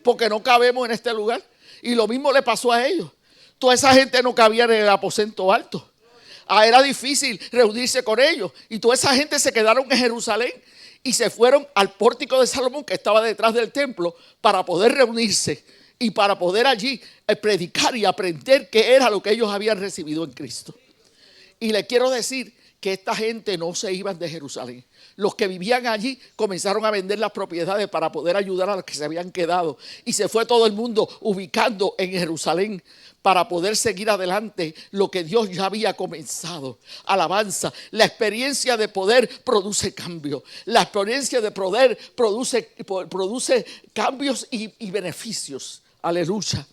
porque no cabemos en este lugar. Y lo mismo le pasó a ellos. Toda esa gente no cabía en el aposento alto. Era difícil reunirse con ellos. Y toda esa gente se quedaron en Jerusalén y se fueron al pórtico de Salomón, que estaba detrás del templo, para poder reunirse y para poder allí predicar y aprender qué era lo que ellos habían recibido en Cristo. Y le quiero decir que esta gente no se iban de Jerusalén. Los que vivían allí comenzaron a vender las propiedades para poder ayudar a los que se habían quedado. Y se fue todo el mundo ubicando en Jerusalén para poder seguir adelante lo que Dios ya había comenzado. Alabanza. La experiencia de poder produce cambio. La experiencia de poder produce cambios y beneficios. Aleluya.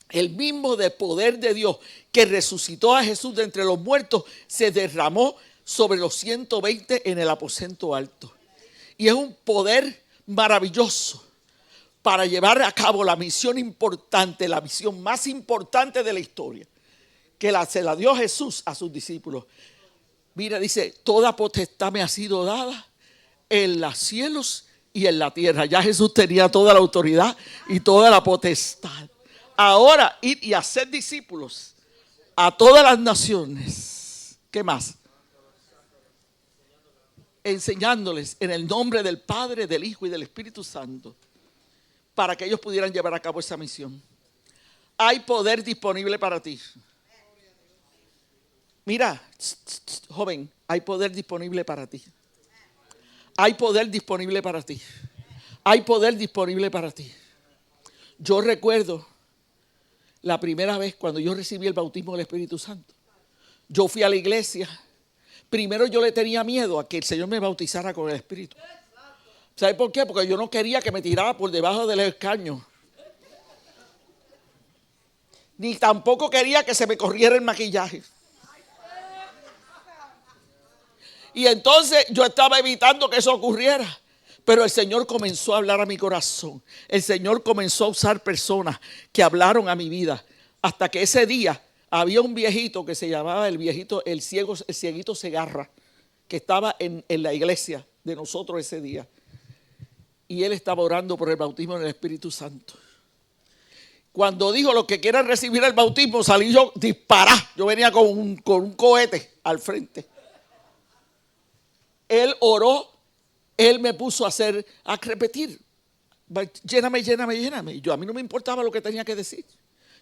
El mismo de poder de Dios que resucitó a Jesús de entre los muertos se derramó sobre los 120 en el aposento alto. Y es un poder maravilloso para llevar a cabo la misión importante, la misión más importante de la historia, que se la dio Jesús a sus discípulos. Mira, dice, toda potestad me ha sido dada en los cielos y en la tierra. Ya Jesús tenía toda la autoridad y toda la potestad. Ahora ir y hacer discípulos a todas las naciones. ¿Qué más? Enseñándoles en el nombre del Padre, del Hijo y del Espíritu Santo, para que ellos pudieran llevar a cabo esa misión. Hay poder disponible para ti. Mira, joven, hay poder disponible para ti. Hay poder disponible para ti. Hay poder disponible para ti. Yo recuerdo la primera vez cuando yo recibí el bautismo del Espíritu Santo. Yo fui a la iglesia. Primero yo le tenía miedo a que el Señor me bautizara con el Espíritu. ¿Sabe por qué? Porque yo no quería que me tirara por debajo del escaño. Ni tampoco quería que se me corriera el maquillaje. Y entonces yo estaba evitando que eso ocurriera. Pero el Señor comenzó a hablar a mi corazón. El Señor comenzó a usar personas que hablaron a mi vida. Hasta que ese día había un viejito que se llamaba el cieguito Segarra, que estaba en la iglesia de nosotros ese día. Y él estaba orando por el bautismo en el Espíritu Santo. Cuando dijo: los que quieran recibir el bautismo, salí yo dispará. Yo venía con un cohete al frente. Él oró. Él me puso a repetir: lléname, lléname, lléname. Y a mí no me importaba lo que tenía que decir.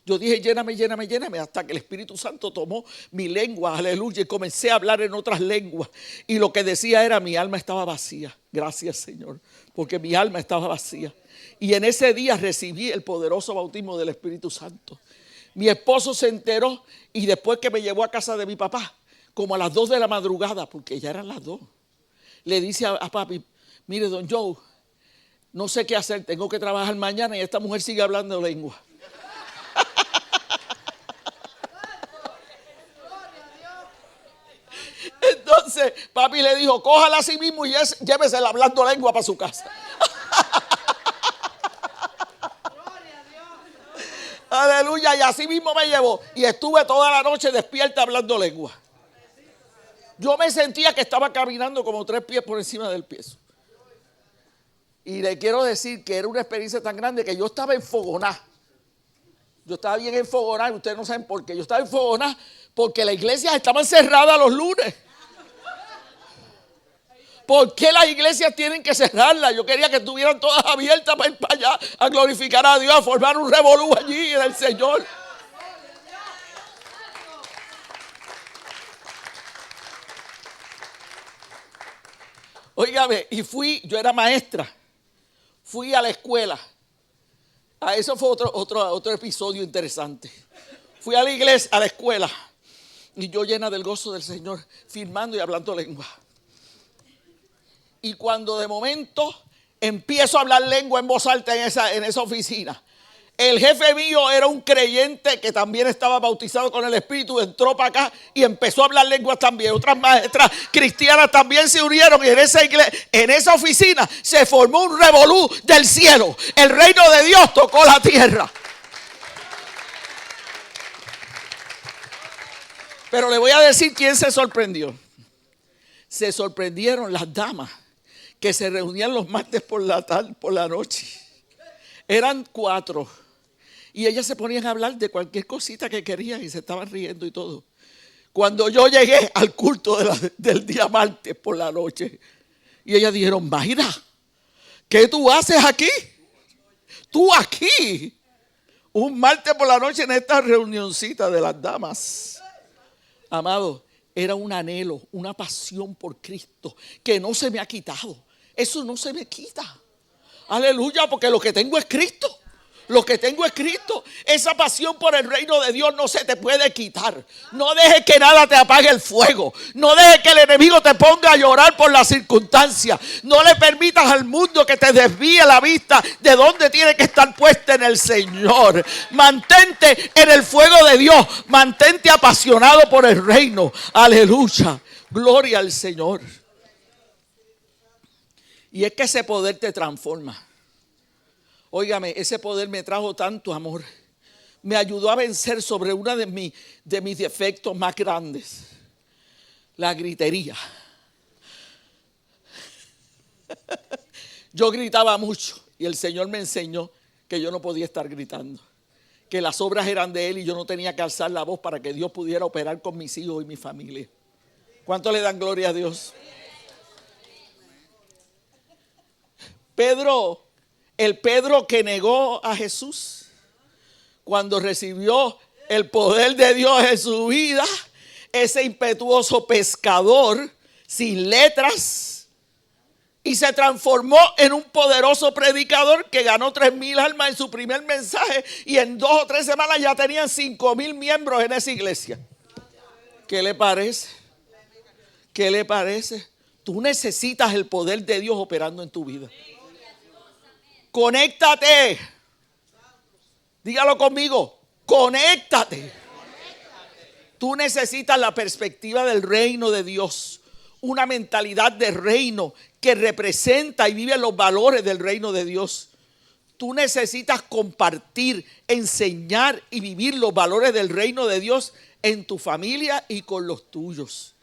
Yo dije: lléname, lléname, lléname, hasta que el Espíritu Santo tomó mi lengua, aleluya, y comencé a hablar en otras lenguas. Y lo que decía era: mi alma estaba vacía. Gracias, Señor, porque mi alma estaba vacía. Y en ese día recibí el poderoso bautismo del Espíritu Santo. Mi esposo se enteró, y después que me llevó a casa de mi papá, como a las 2 de la madrugada, porque ya eran las 2, le dice a papi: mire, don Joe, no sé qué hacer, tengo que trabajar mañana y esta mujer sigue hablando lengua. Entonces papi le dijo: cójala a sí mismo y llévesela hablando lengua para su casa. Aleluya. Y así mismo me llevó. Y estuve toda la noche despierta hablando lengua. Yo me sentía que estaba caminando como 3 pies por encima del piso. Y le quiero decir que era una experiencia tan grande que yo estaba enfogonada. Yo estaba bien enfogonada, y ustedes no saben por qué. Yo estaba enfogonada porque las iglesias estaban cerradas los lunes. ¿Por qué las iglesias tienen que cerrarlas? Yo quería que estuvieran todas abiertas para ir para allá a glorificar a Dios, a formar un revolú allí en el Señor. Óigame, yo era maestra, fui a la escuela. Eso fue otro episodio interesante. Fui a la iglesia, a la escuela, y yo llena del gozo del Señor, firmando y hablando lengua. Y cuando de momento empiezo a hablar lengua en voz alta en esa oficina, el jefe mío era un creyente que también estaba bautizado con el Espíritu, entró para acá y empezó a hablar lenguas también. Otras maestras cristianas también se unieron, y en esa oficina se formó un revolú del cielo. El reino de Dios tocó la tierra. Pero le voy a decir quién se sorprendió. Se sorprendieron las damas que se reunían los martes por la noche. Eran 4. Y ellas se ponían a hablar de cualquier cosita que querían y se estaban riendo y todo. Cuando yo llegué al culto del día martes por la noche, y ellas dijeron: Mayra, ¿qué tú haces aquí? Tú aquí. Un martes por la noche en esta reunioncita de las damas. Amado, era un anhelo, una pasión por Cristo que no se me ha quitado. Eso no se me quita. Aleluya, porque lo que tengo es Cristo. Lo que tengo es Cristo. Esa pasión por el reino de Dios no se te puede quitar. No dejes que nada te apague el fuego. No dejes que el enemigo te ponga a llorar por las circunstancias. No le permitas al mundo que te desvíe la vista de donde tiene que estar puesta en el Señor. Mantente en el fuego de Dios. Mantente apasionado por el reino. Aleluya. Gloria al Señor. Y es que ese poder te transforma. Óigame, ese poder me trajo tanto amor. Me ayudó a vencer sobre uno de mis defectos más grandes. La gritería. Yo gritaba mucho y el Señor me enseñó que yo no podía estar gritando. Que las obras eran de Él y yo no tenía que alzar la voz para que Dios pudiera operar con mis hijos y mi familia. ¿Cuánto le dan gloria a Dios? El Pedro que negó a Jesús, cuando recibió el poder de Dios en su vida, ese impetuoso pescador sin letras, y se transformó en un poderoso predicador que ganó 3,000 almas en su primer mensaje, y en 2 o 3 semanas ya tenían 5,000 miembros en esa iglesia. ¿Qué le parece? ¿Qué le parece? Tú necesitas el poder de Dios operando en tu vida. Conéctate. Dígalo conmigo. Conéctate. Tú necesitas la perspectiva del reino de Dios. Una mentalidad de reino que representa y vive los valores del reino de Dios. Tú necesitas compartir, enseñar y vivir los valores del reino de Dios en tu familia y con los tuyos.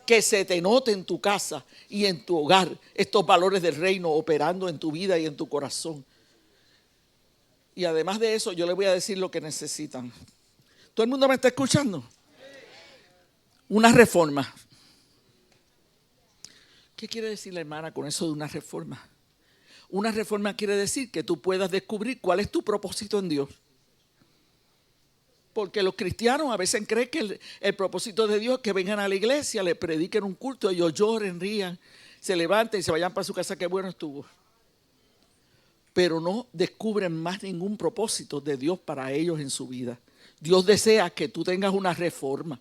Que se te note en tu casa y en tu hogar estos valores del reino operando en tu vida y en tu corazón. Y además de eso, yo les voy a decir lo que necesitan. ¿Todo el mundo me está escuchando? Una reforma. ¿Qué quiere decir la hermana con eso de una reforma? Una reforma quiere decir que tú puedas descubrir cuál es tu propósito en Dios. Porque los cristianos a veces creen que el propósito de Dios es que vengan a la iglesia, le prediquen un culto, ellos lloren, rían, se levanten y se vayan para su casa, qué bueno estuvo. Pero no descubren más ningún propósito de Dios para ellos en su vida. Dios desea que tú tengas una reforma,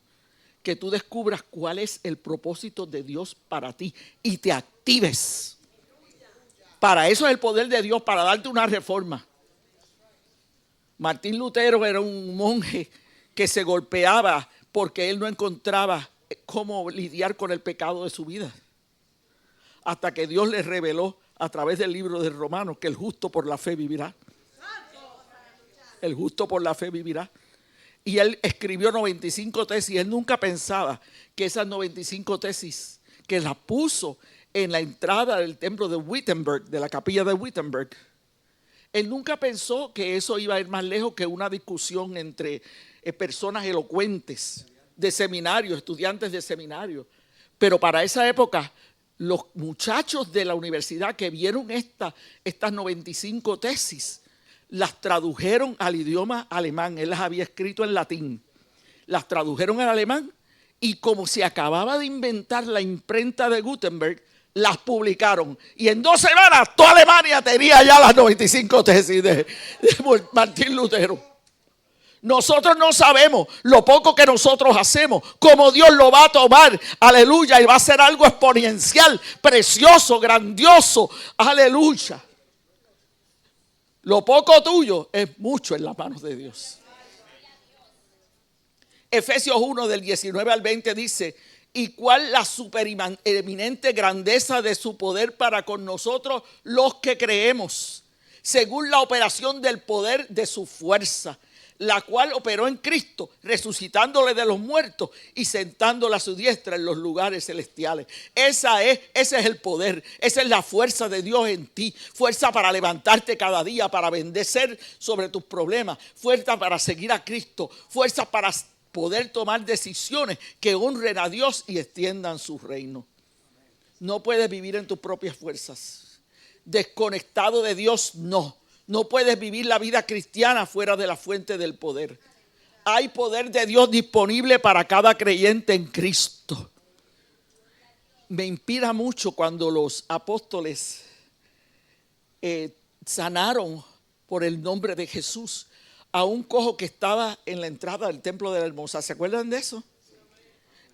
que tú descubras cuál es el propósito de Dios para ti y te actives. Para eso es el poder de Dios, para darte una reforma. Martín Lutero era un monje que se golpeaba porque él no encontraba cómo lidiar con el pecado de su vida. Hasta que Dios le reveló a través del libro de Romanos que el justo por la fe vivirá. El justo por la fe vivirá. Y él escribió 95 tesis. Él nunca pensaba que esas 95 tesis que las puso en la entrada del templo de Wittenberg, de la capilla de Wittenberg, él nunca pensó que eso iba a ir más lejos que una discusión entre personas elocuentes de seminario, estudiantes de seminario. Pero para esa época, los muchachos de la universidad que vieron estas 95 tesis, las tradujeron al idioma alemán. Él las había escrito en latín. Las tradujeron al alemán y como se acababa de inventar la imprenta de Gutenberg, las publicaron. Y en 2 semanas toda Alemania tenía ya las 95 tesis de Martín Lutero. Nosotros no sabemos lo poco que nosotros hacemos, cómo Dios lo va a tomar, aleluya, y va a ser algo exponencial, precioso, grandioso, aleluya. Lo poco tuyo es mucho en las manos de Dios. Efesios 1 del 19 al 20 dice: ¿y cuál la supereminente grandeza de su poder para con nosotros los que creemos? Según la operación del poder de su fuerza, la cual operó en Cristo, resucitándole de los muertos y sentándole a su diestra en los lugares celestiales. Ese es el poder, esa es la fuerza de Dios en ti. Fuerza para levantarte cada día, para bendecer sobre tus problemas. Fuerza para seguir a Cristo. Fuerza para poder tomar decisiones que honren a Dios y extiendan su reino. No puedes vivir en tus propias fuerzas. Desconectado de Dios, no. No puedes vivir la vida cristiana fuera de la fuente del poder. Hay poder de Dios disponible para cada creyente en Cristo. Me inspira mucho cuando los apóstoles sanaron por el nombre de Jesús a un cojo que estaba en la entrada del templo de la Hermosa. ¿Se acuerdan de eso?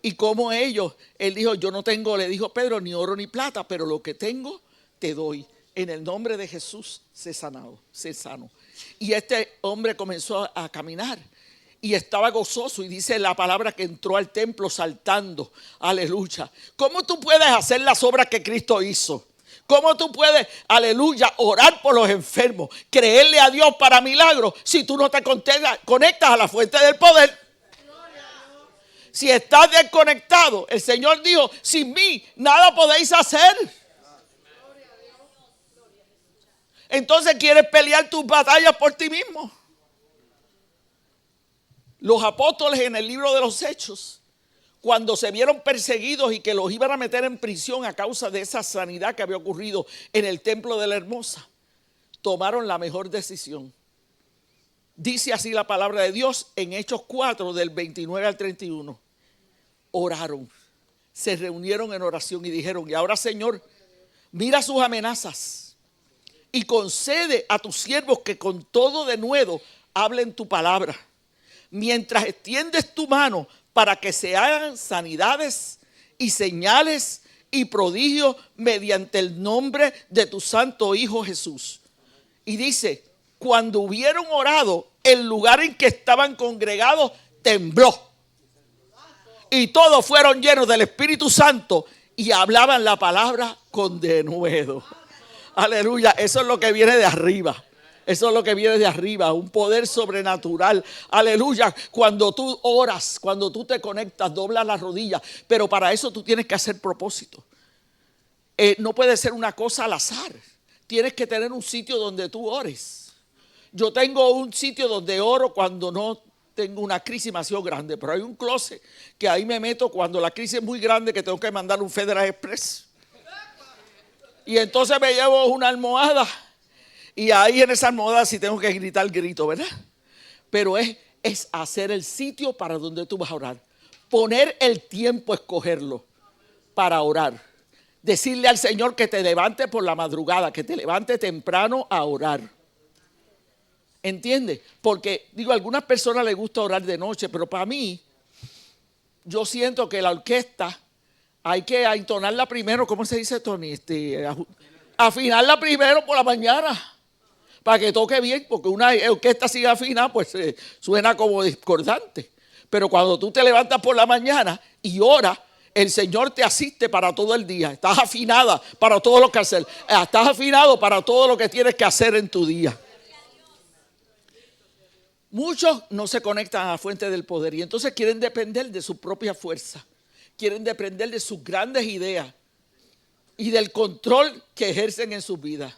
Y como él dijo, yo no tengo, le dijo Pedro, ni oro ni plata, pero lo que tengo te doy. En el nombre de Jesús sé sano. Y este hombre comenzó a caminar y estaba gozoso, y dice la palabra que entró al templo saltando. Aleluya. ¿Cómo tú puedes hacer las obras que Cristo hizo? ¿Cómo tú puedes, aleluya, orar por los enfermos, creerle a Dios para milagros si tú no te conectas a la fuente del poder? Si estás desconectado, el Señor dijo, sin mí nada podéis hacer. Entonces quieres pelear tus batallas por ti mismo. Los apóstoles en el libro de los Hechos, cuando se vieron perseguidos y que los iban a meter en prisión a causa de esa sanidad que había ocurrido en el templo de la Hermosa, tomaron la mejor decisión. Dice así la palabra de Dios en Hechos 4 del 29 al 31. Oraron, se reunieron en oración y dijeron, y ahora Señor, mira sus amenazas y concede a tus siervos que con todo denuedo hablen tu palabra, mientras extiendes tu mano para que se hagan sanidades y señales y prodigios mediante el nombre de tu santo Hijo Jesús. Y dice, cuando hubieron orado, el lugar en que estaban congregados tembló. Y todos fueron llenos del Espíritu Santo y hablaban la palabra con denuedo. Aleluya, eso es lo que viene de arriba. Eso es lo que viene de arriba, un poder sobrenatural. Aleluya, cuando tú oras, cuando tú te conectas, doblas las rodillas. Pero para eso tú tienes que hacer propósito. No puede ser una cosa al azar. Tienes que tener un sitio donde tú ores. Yo tengo un sitio donde oro cuando no tengo una crisis demasiado grande. Pero hay un closet que ahí me meto cuando la crisis es muy grande, que tengo que mandar un Federal Express. Y entonces me llevo una almohada. Y ahí en esa almohada sí tengo que gritar grito, ¿verdad? Pero es hacer el sitio para donde tú vas a orar. Poner el tiempo, escogerlo para orar. Decirle al Señor que te levante por la madrugada, que te levante temprano a orar. ¿Entiendes? Porque, digo, a algunas personas les gusta orar de noche, pero para mí, yo siento que la orquesta hay que entonarla primero. ¿Cómo se dice, Tony? Afinarla primero por la mañana. Para que toque bien, porque una orquesta sin afinar, pues suena como discordante. Pero cuando tú te levantas por la mañana y oras, el Señor te asiste para todo el día. Estás afinada para todo lo que hacer. Estás afinado para todo lo que tienes que hacer en tu día. Muchos no se conectan a la fuente del poder y entonces quieren depender de su propia fuerza. Quieren depender de sus grandes ideas y del control que ejercen en sus vidas.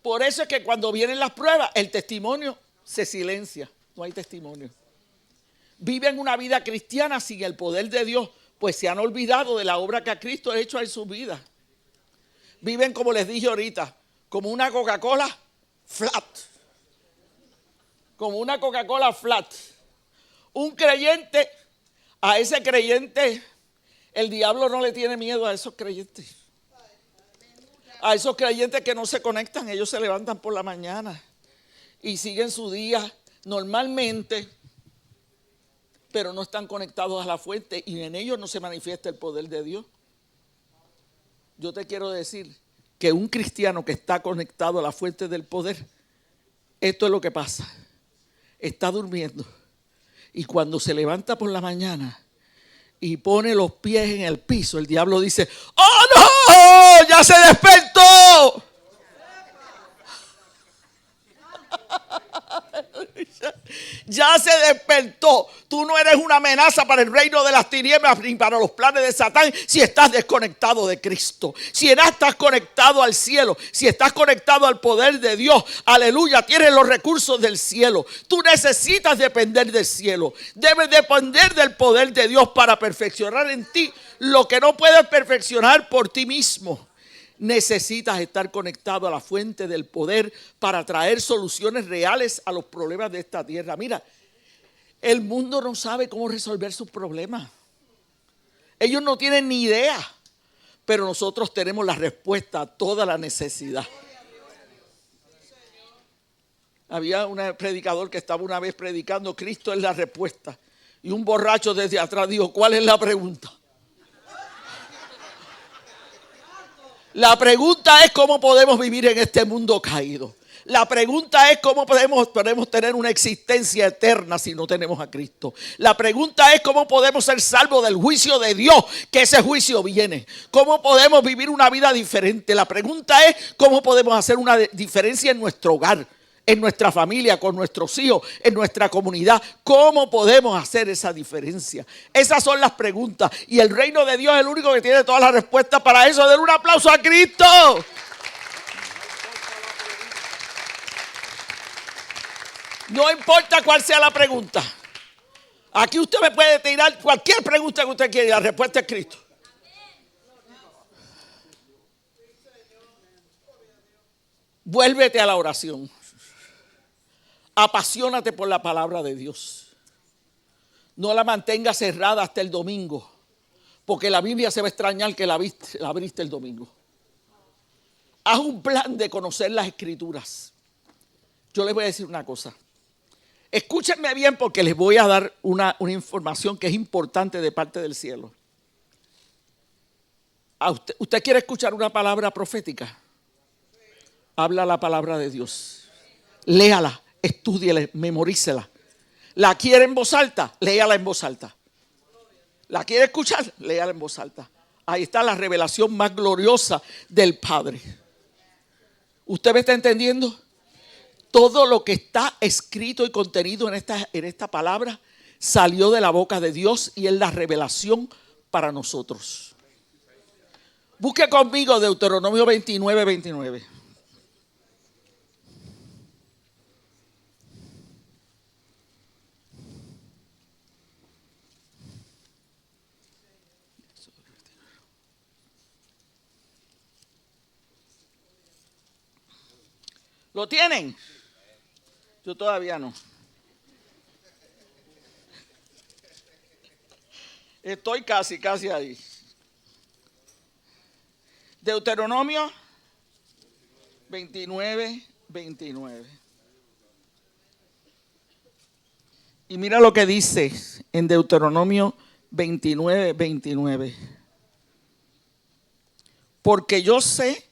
Por eso es que cuando vienen las pruebas, el testimonio se silencia. No hay testimonio. Viven una vida cristiana sin el poder de Dios, pues se han olvidado de la obra que Cristo ha hecho en su vida. Viven, como les dije ahorita, como una Coca-Cola flat. Como una Coca-Cola flat. Un creyente, a ese creyente, el diablo no le tiene miedo a esos creyentes. A esos creyentes que no se conectan, ellos se levantan por la mañana y siguen su día normalmente, pero no están conectados a la fuente y en ellos no se manifiesta el poder de Dios. Yo te quiero decir que un cristiano que está conectado a la fuente del poder, esto es lo que pasa. Está durmiendo y cuando se levanta por la mañana y pone los pies en el piso, el diablo dice, ¡oh no! ¡Ya se despertó! Ya se despertó. Tú no eres una amenaza para el reino de las tinieblas ni para los planes de Satán si estás desconectado de Cristo. Si no estás conectado al cielo, si estás conectado al poder de Dios, aleluya, tienes los recursos del cielo. Tú necesitas depender del cielo. Debes depender del poder de Dios para perfeccionar en ti lo que no puedes perfeccionar por ti mismo. Necesitas estar conectado a la fuente del poder para traer soluciones reales a los problemas de esta tierra. Mira, el mundo no sabe cómo resolver sus problemas. Ellos no tienen ni idea, pero nosotros tenemos la respuesta a toda la necesidad. Había un predicador que estaba una vez predicando, Cristo es la respuesta. Y un borracho desde atrás dijo, ¿cuál es la pregunta? La pregunta es cómo podemos vivir en este mundo caído. La pregunta es cómo podemos tener una existencia eterna si no tenemos a Cristo. La pregunta es cómo podemos ser salvos del juicio de Dios, que ese juicio viene. Cómo podemos vivir una vida diferente. La pregunta es cómo podemos hacer una diferencia en nuestro hogar, en nuestra familia, con nuestros hijos, en nuestra comunidad. ¿Cómo podemos hacer esa diferencia? Esas son las preguntas. Y el reino de Dios es el único que tiene todas las respuestas para eso. Den un aplauso a Cristo. No importa cuál sea la pregunta. Aquí usted me puede tirar cualquier pregunta que usted quiera y la respuesta es Cristo. Vuélvete a la oración. Apasionate por la palabra de Dios. No la mantengas cerrada hasta el domingo, porque la Biblia se va a extrañar que la abriste el domingo. Haz un plan de conocer las Escrituras. Yo les voy a decir una cosa. Escúchenme bien porque les voy a dar una información que es importante de parte del cielo. ¿Usted quiere escuchar una palabra profética? Habla la palabra de Dios. Léala, estúdiela, memorícela. ¿La quiere en voz alta? Léala en voz alta. ¿La quiere escuchar? Léala en voz alta. Ahí está la revelación más gloriosa del Padre. ¿Usted me está entendiendo? Todo lo que está escrito y contenido en esta palabra salió de la boca de Dios y es la revelación para nosotros. Busque conmigo Deuteronomio 29, 29. ¿Lo tienen? Yo todavía no. Estoy casi ahí. Deuteronomio 29, 29. Y mira lo que dice en Deuteronomio 29, 29. Porque yo sé.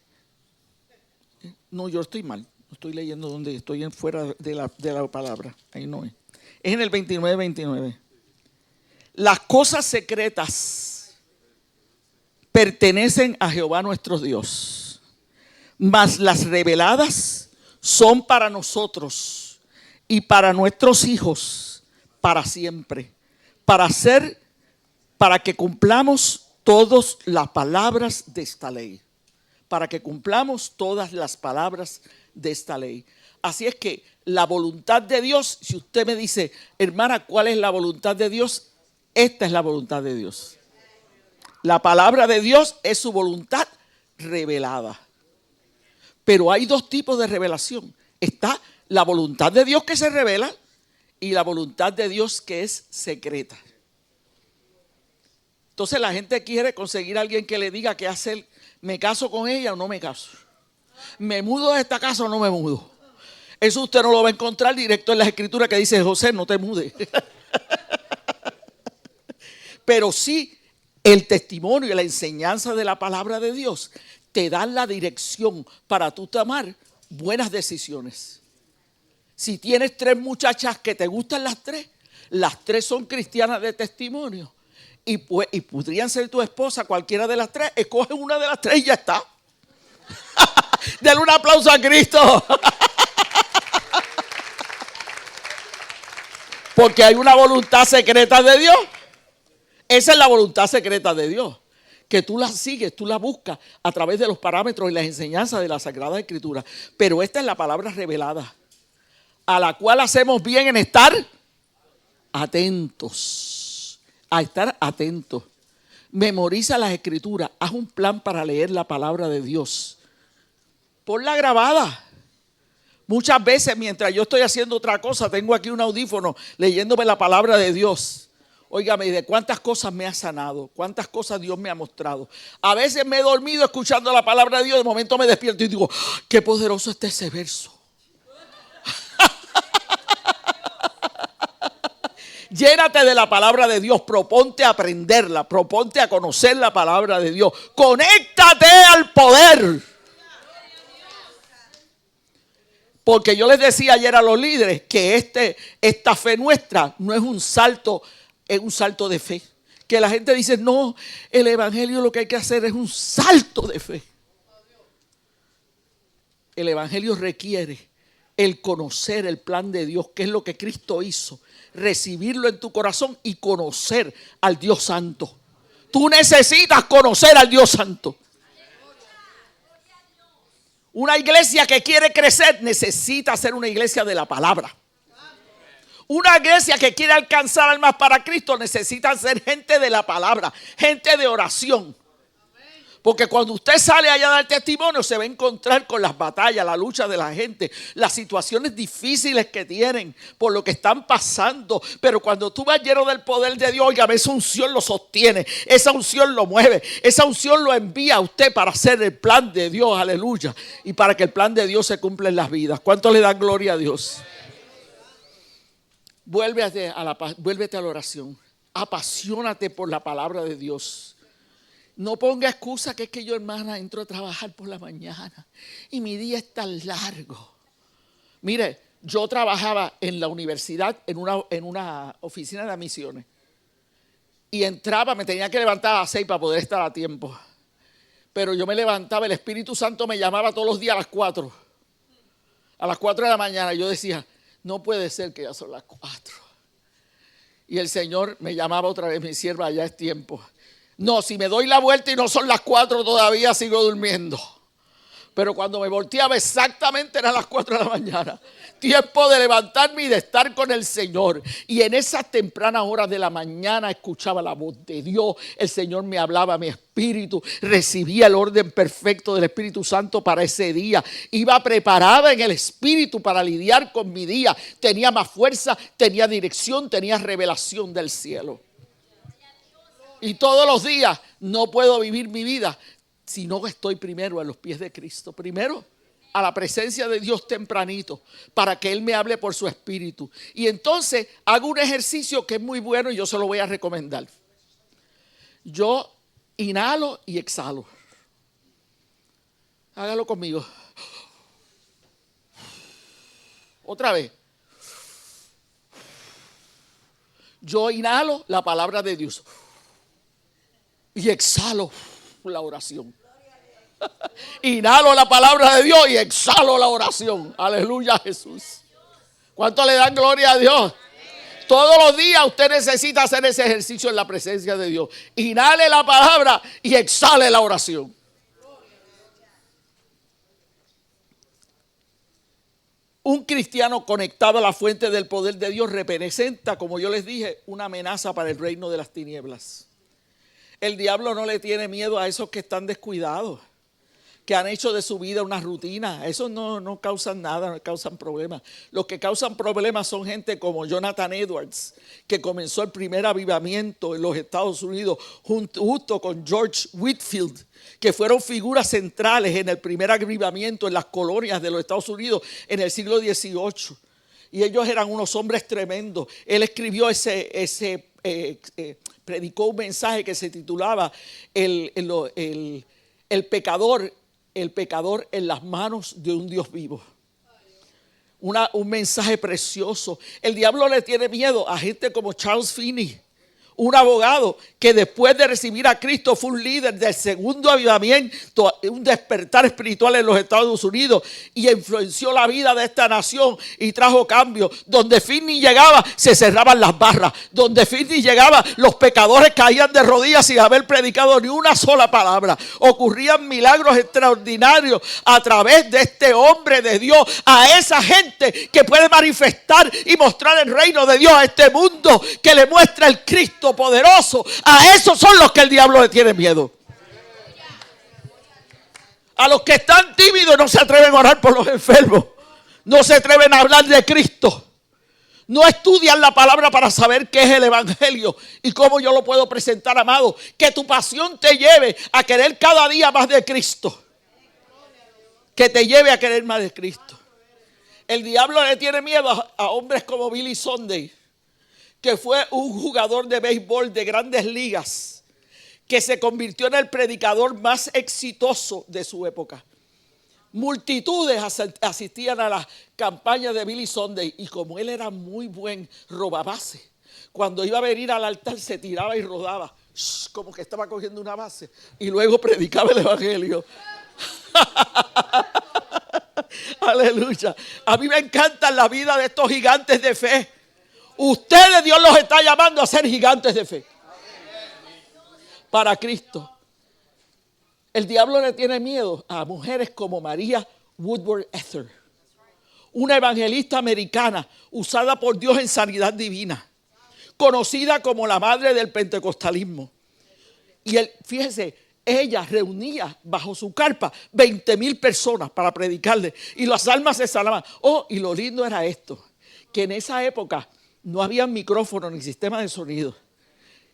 No, yo estoy mal. Estoy leyendo donde estoy fuera de la palabra. Ahí no es. Es en el 29, 29. Las cosas secretas pertenecen a Jehová nuestro Dios, mas las reveladas son para nosotros y para nuestros hijos para siempre, para que cumplamos todas las palabras de esta ley. Para que cumplamos todas las palabras de esta ley. Así es que la voluntad de Dios, si usted me dice, hermana, ¿cuál es la voluntad de Dios? Esta es la voluntad de Dios. La palabra de Dios es su voluntad revelada. Pero hay dos tipos de revelación. Está la voluntad de Dios que se revela y la voluntad de Dios que es secreta. Entonces la gente quiere conseguir a alguien que le diga qué hacer. ¿Me caso con ella o no me caso? ¿Me mudo de esta casa o no me mudo? Eso usted no lo va a encontrar directo en las escrituras que dice José, no te mudes. Pero sí, el testimonio y la enseñanza de la palabra de Dios te dan la dirección para tú tomar buenas decisiones. Si tienes 3 muchachas que te gustan las 3 son cristianas de testimonio. Y podrían ser tu esposa, cualquiera de las 3, escoge una de las 3 y ya está. Denle un aplauso a Cristo. Porque hay una voluntad secreta de Dios. Esa es la voluntad secreta de Dios. Que tú la sigues, tú la buscas a través de los parámetros y las enseñanzas de la Sagrada Escritura. Pero esta es la palabra revelada, a la cual hacemos bien en estar atentos. A estar atentos. Memoriza las escrituras. Haz un plan para leer la palabra de Dios. Ponla grabada. Muchas veces mientras yo estoy haciendo otra cosa, tengo aquí un audífono leyéndome la palabra de Dios. Óigame, de cuántas cosas me ha sanado, cuántas cosas Dios me ha mostrado. A veces me he dormido escuchando la palabra de Dios, de momento me despierto y digo, qué poderoso está ese verso. Llénate de la palabra de Dios, proponte a aprenderla, proponte a conocer la palabra de Dios. Conéctate al poder. Porque yo les decía ayer a los líderes que esta fe nuestra no es un salto, es un salto de fe. Que la gente dice, no, el evangelio lo que hay que hacer es un salto de fe. El evangelio requiere el conocer el plan de Dios, que es lo que Cristo hizo. Recibirlo en tu corazón y conocer al Dios Santo. Tú necesitas conocer al Dios Santo. Una iglesia que quiere crecer necesita ser una iglesia de la palabra. Una iglesia que quiere alcanzar almas para Cristo necesita ser gente de la palabra, gente de oración. Porque cuando usted sale allá a dar testimonio se va a encontrar con las batallas, la lucha de la gente, las situaciones difíciles que tienen por lo que están pasando. Pero cuando tú vas lleno del poder de Dios, oiga, esa unción lo sostiene, esa unción lo mueve, esa unción lo envía a usted para hacer el plan de Dios, aleluya. Y para que el plan de Dios se cumpla en las vidas. ¿Cuánto le dan gloria a Dios? Vuélvete a la oración, apasionate por la palabra de Dios. No ponga excusa que es que yo, hermana, entro a trabajar por la mañana y mi día es tan largo. Mire, yo trabajaba en la universidad en una oficina de admisiones. Y entraba, me tenía que levantar a las 6 para poder estar a tiempo. Pero yo me levantaba, el Espíritu Santo me llamaba todos los días a las 4. A las 4 de la mañana. Yo decía, no puede ser que ya son las 4. Y el Señor me llamaba otra vez, mi sierva, ya es tiempo. No, si me doy la vuelta y no son las 4 todavía sigo durmiendo. Pero cuando me volteaba exactamente eran las 4 de la mañana. Tiempo de levantarme y de estar con el Señor. Y en esas tempranas horas de la mañana escuchaba la voz de Dios. El Señor me hablaba a mi espíritu. Recibía el orden perfecto del Espíritu Santo para ese día. Iba preparada en el espíritu para lidiar con mi día. Tenía más fuerza, tenía dirección, tenía revelación del cielo. Y todos los días no puedo vivir mi vida si no estoy primero a los pies de Cristo. Primero a la presencia de Dios tempranito para que Él me hable por su espíritu. Y entonces hago un ejercicio que es muy bueno y yo se lo voy a recomendar. Yo inhalo y exhalo. Hágalo conmigo. Otra vez. Yo inhalo la palabra de Dios y exhalo la oración. Inhalo la palabra de Dios y exhalo la oración. Aleluya, Jesús. ¿Cuánto le dan gloria a Dios? Todos los días usted necesita hacer ese ejercicio en la presencia de Dios. Inhale la palabra y exhale la oración. Un cristiano conectado a la fuente del poder de Dios representa, como yo les dije, una amenaza para el reino de las tinieblas. El diablo no le tiene miedo a esos que están descuidados, que han hecho de su vida una rutina. Esos no causan nada, no causan problemas. Los que causan problemas son gente como Jonathan Edwards, que comenzó el primer avivamiento en los Estados Unidos justo con George Whitefield, que fueron figuras centrales en el primer avivamiento en las colonias de los Estados Unidos en el siglo XVIII. Y ellos eran unos hombres tremendos. Él escribió predicó un mensaje que se titulaba el pecador en las manos de un Dios vivo. Un mensaje precioso. El diablo le tiene miedo a gente como Charles Finney, un abogado que después de recibir a Cristo fue un líder del segundo avivamiento, un despertar espiritual en los Estados Unidos, y influenció la vida de esta nación y trajo cambios. Donde Finney llegaba se cerraban las barras. Donde Finney llegaba los pecadores caían de rodillas sin haber predicado ni una sola palabra. Ocurrían milagros extraordinarios a través de este hombre de Dios, a esa gente que puede manifestar y mostrar el reino de Dios a este mundo, que le muestra el Cristo poderoso. A esos son los que el diablo le tiene miedo. A los que están tímidos no se atreven a orar por los enfermos, no se atreven a hablar de Cristo, no estudian la palabra para saber qué es el evangelio y cómo yo lo puedo presentar, amado. Que tu pasión te lleve a querer cada día más de Cristo, que te lleve a querer más de Cristo. El diablo le tiene miedo a hombres como Billy Sunday, que fue un jugador de béisbol de grandes ligas, que se convirtió en el predicador más exitoso de su época. Multitudes asistían a las campañas de Billy Sunday, y como él era muy buen robabase, cuando iba a venir al altar se tiraba y rodaba, como que estaba cogiendo una base, y luego predicaba el evangelio. Aleluya. A mí me encanta la vida de estos gigantes de fe. Ustedes, Dios los está llamando a ser gigantes de fe para Cristo. El diablo le tiene miedo a mujeres como María Woodworth Ether, una evangelista americana usada por Dios en sanidad divina, conocida como la madre del pentecostalismo. Y fíjese, ella reunía bajo su carpa 20,000 personas para predicarle, y las almas se sanaban. Y lo lindo era esto, que en esa época no había micrófono ni sistema de sonido.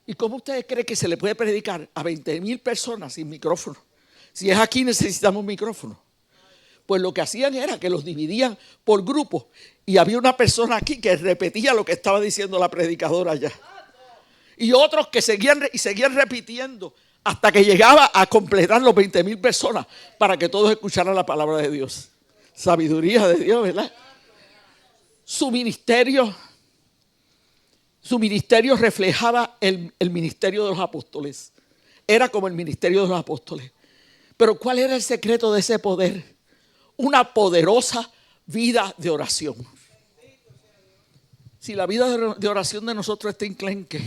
¿Y cómo ustedes creen que se le puede predicar a 20,000 personas sin micrófono? Si es aquí necesitamos un micrófono. Pues lo que hacían era que los dividían por grupos, y había una persona aquí que repetía lo que estaba diciendo la predicadora allá. Y otros que seguían repitiendo hasta que llegaba a completar los 20,000 personas para que todos escucharan la palabra de Dios. Sabiduría de Dios, ¿verdad? Su ministerio reflejaba el ministerio de los apóstoles. Era como el ministerio de los apóstoles. Pero ¿cuál era el secreto de ese poder? Una poderosa vida de oración. Si la vida de oración de nosotros está enclenque,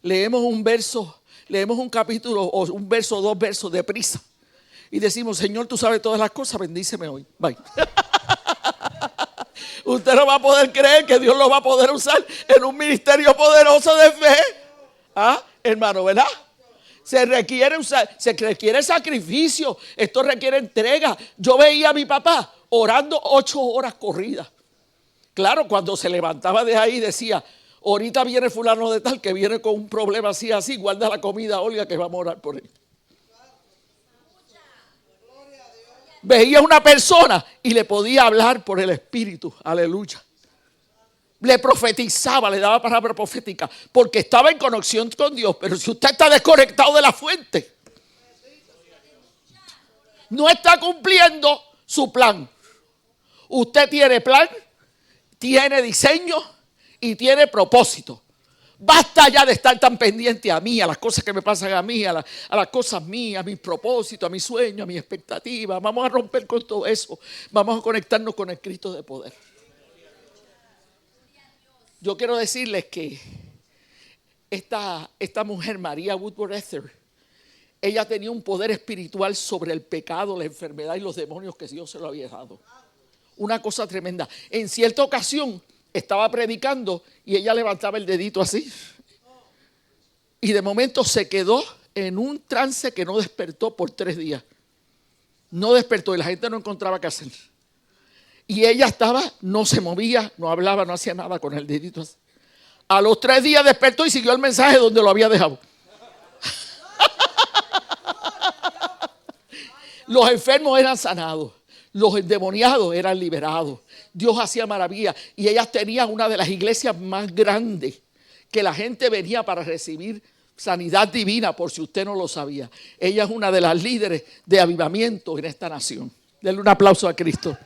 leemos un verso, leemos un capítulo o un verso o dos versos deprisa y decimos: Señor, tú sabes todas las cosas, bendíceme hoy. Bye. Usted no va a poder creer que Dios lo va a poder usar en un ministerio poderoso de fe. ¿Ah, hermano, verdad? Se requiere sacrificio. Esto requiere entrega. Yo veía a mi papá orando 8 horas corridas. Claro, cuando se levantaba de ahí decía: ahorita viene fulano de tal que viene con un problema así, guarda la comida, Olga, que vamos a orar por él. Veía a una persona y le podía hablar por el Espíritu, aleluya. Le profetizaba, le daba palabra profética, porque estaba en conexión con Dios. Pero si usted está desconectado de la fuente, no está cumpliendo su plan. Usted tiene plan, tiene diseño y tiene propósito. Basta ya de estar tan pendiente a mí, a las cosas que me pasan a mí, a las cosas mías, a mis propósitos, a mis sueños, a mis expectativas. Vamos a romper con todo eso. Vamos a conectarnos con el Cristo de poder. Yo quiero decirles que esta mujer, María Woodworth Ether, ella tenía un poder espiritual sobre el pecado, la enfermedad y los demonios que Dios se lo había dado. Una cosa tremenda. En cierta ocasión estaba predicando y ella levantaba el dedito así. Y de momento se quedó en un trance que no despertó por 3 días. No despertó y la gente no encontraba qué hacer. Y ella no se movía, no hablaba, no hacía nada con el dedito así. A los 3 días despertó y siguió el mensaje donde lo había dejado. Los enfermos eran sanados. Los endemoniados eran liberados. Dios hacía maravillas. Y ellas tenían una de las iglesias más grandes, que la gente venía para recibir sanidad divina, por si usted no lo sabía. Ella es una de las líderes de avivamiento en esta nación. Denle un aplauso a Cristo.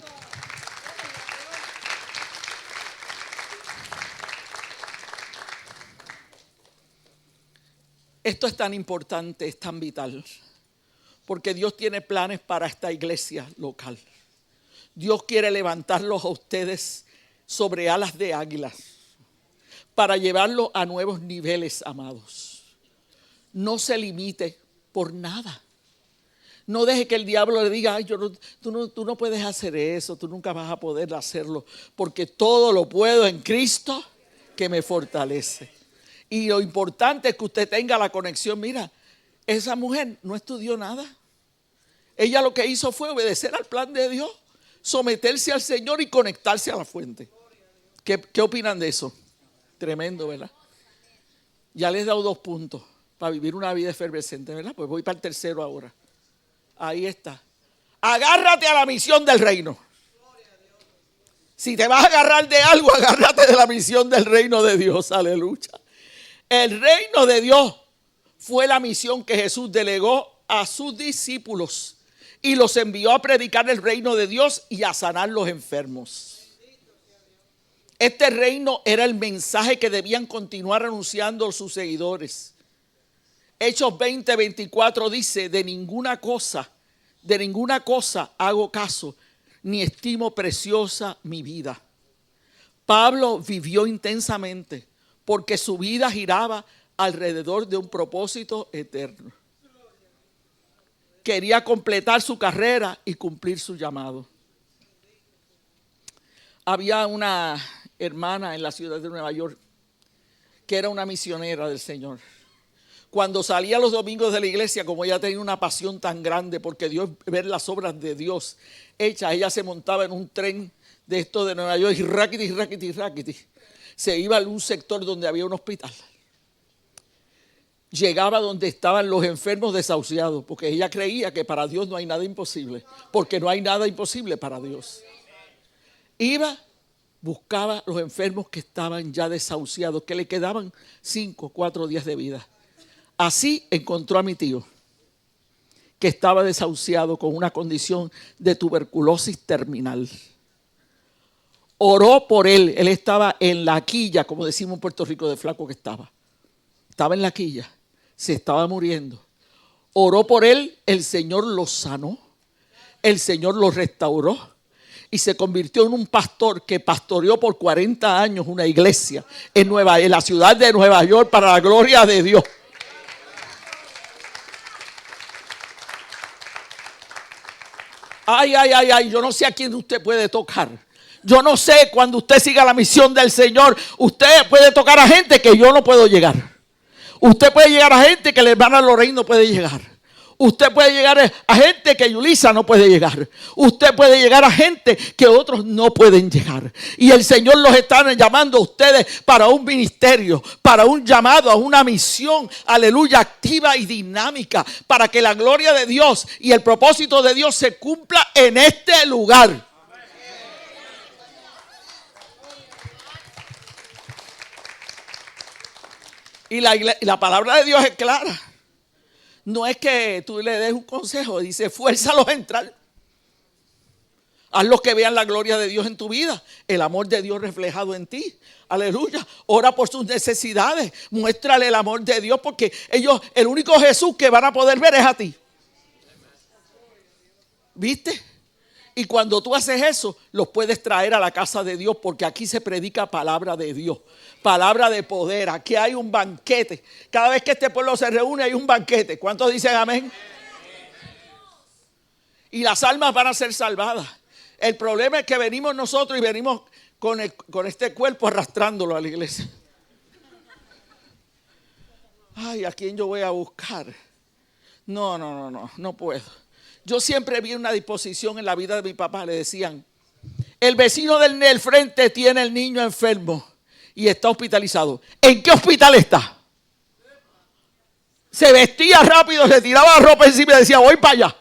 Esto es tan importante, es tan vital, porque Dios tiene planes para esta iglesia local. Dios quiere levantarlos a ustedes sobre alas de águilas para llevarlos a nuevos niveles, amados. No se limite por nada. No deje que el diablo le diga: ay, tú no puedes hacer eso, tú nunca vas a poder hacerlo, porque todo lo puedo en Cristo que me fortalece. Y lo importante es que usted tenga la conexión. Mira, esa mujer no estudió nada. Ella lo que hizo fue obedecer al plan de Dios, someterse al Señor y conectarse a la fuente. ¿Qué opinan de eso? Tremendo, ¿verdad? Ya les he dado 2 puntos para vivir una vida efervescente, ¿verdad? Pues voy para el tercero ahora. Ahí está. Agárrate a la misión del reino. Si te vas a agarrar de algo, agárrate de la misión del reino de Dios. Aleluya. El reino de Dios fue la misión que Jesús delegó a sus discípulos y los envió a predicar el reino de Dios y a sanar los enfermos. Este reino era el mensaje que debían continuar anunciando sus seguidores. Hechos 20:24 dice: de ninguna cosa hago caso, ni estimo preciosa mi vida. Pablo vivió intensamente porque su vida giraba alrededor de un propósito eterno. Quería completar su carrera y cumplir su llamado. Había una hermana en la ciudad de Nueva York que era una misionera del Señor. Cuando salía los domingos de la iglesia, como ella tenía una pasión tan grande porque ver las obras de Dios hechas, ella se montaba en un tren de esto de Nueva York y raquiti. Se iba a un sector donde había un hospital. Llegaba donde estaban los enfermos desahuciados, porque ella creía que para Dios no hay nada imposible, porque no hay nada imposible para Dios. Iba, buscaba los enfermos que estaban ya desahuciados, que le quedaban 5 o 4 días de vida. Así encontró a mi tío, que estaba desahuciado con una condición de tuberculosis terminal. Oró por él. Él estaba en la quilla, como decimos en Puerto Rico, de flaco que estaba. Estaba en la quilla. Se estaba muriendo. Oró por él. El Señor lo sanó. El Señor lo restauró. Y se convirtió en un pastor que pastoreó por 40 años una iglesia en la ciudad de Nueva York para la gloria de Dios. Ay, yo no sé a quién usted puede tocar. Yo no sé, cuando usted siga la misión del Señor, usted puede tocar a gente que yo no puedo llegar. Usted puede llegar a gente que la hermana Lorraine no puede llegar. Usted puede llegar a gente que Yulisa no puede llegar. Usted puede llegar a gente que otros no pueden llegar. Y el Señor los está llamando a ustedes para un ministerio, para un llamado a una misión, aleluya, activa y dinámica, para que la gloria de Dios y el propósito de Dios se cumpla en este lugar. Y la palabra de Dios es clara. No es que tú le des un consejo, dice, fuérzalos a entrar. Hazlos que vean la gloria de Dios en tu vida, el amor de Dios reflejado en ti. Aleluya. Ora por sus necesidades. Muéstrale el amor de Dios, porque ellos, el único Jesús que van a poder ver es a ti. ¿Viste? Y cuando tú haces eso, los puedes traer a la casa de Dios, porque aquí se predica palabra de Dios, palabra de poder. Aquí hay un banquete. Cada vez que este pueblo se reúne hay un banquete. ¿Cuántos dicen amén? Y las almas van a ser salvadas. El problema es que venimos nosotros y venimos con este cuerpo arrastrándolo a la iglesia. Ay, ¿a quién yo voy a buscar? No puedo. Yo siempre vi una disposición en la vida de mi papá. Le decían, el vecino del frente tiene el niño enfermo y está hospitalizado. ¿En qué hospital está? Se vestía rápido, se tiraba la ropa encima y decía, voy para allá.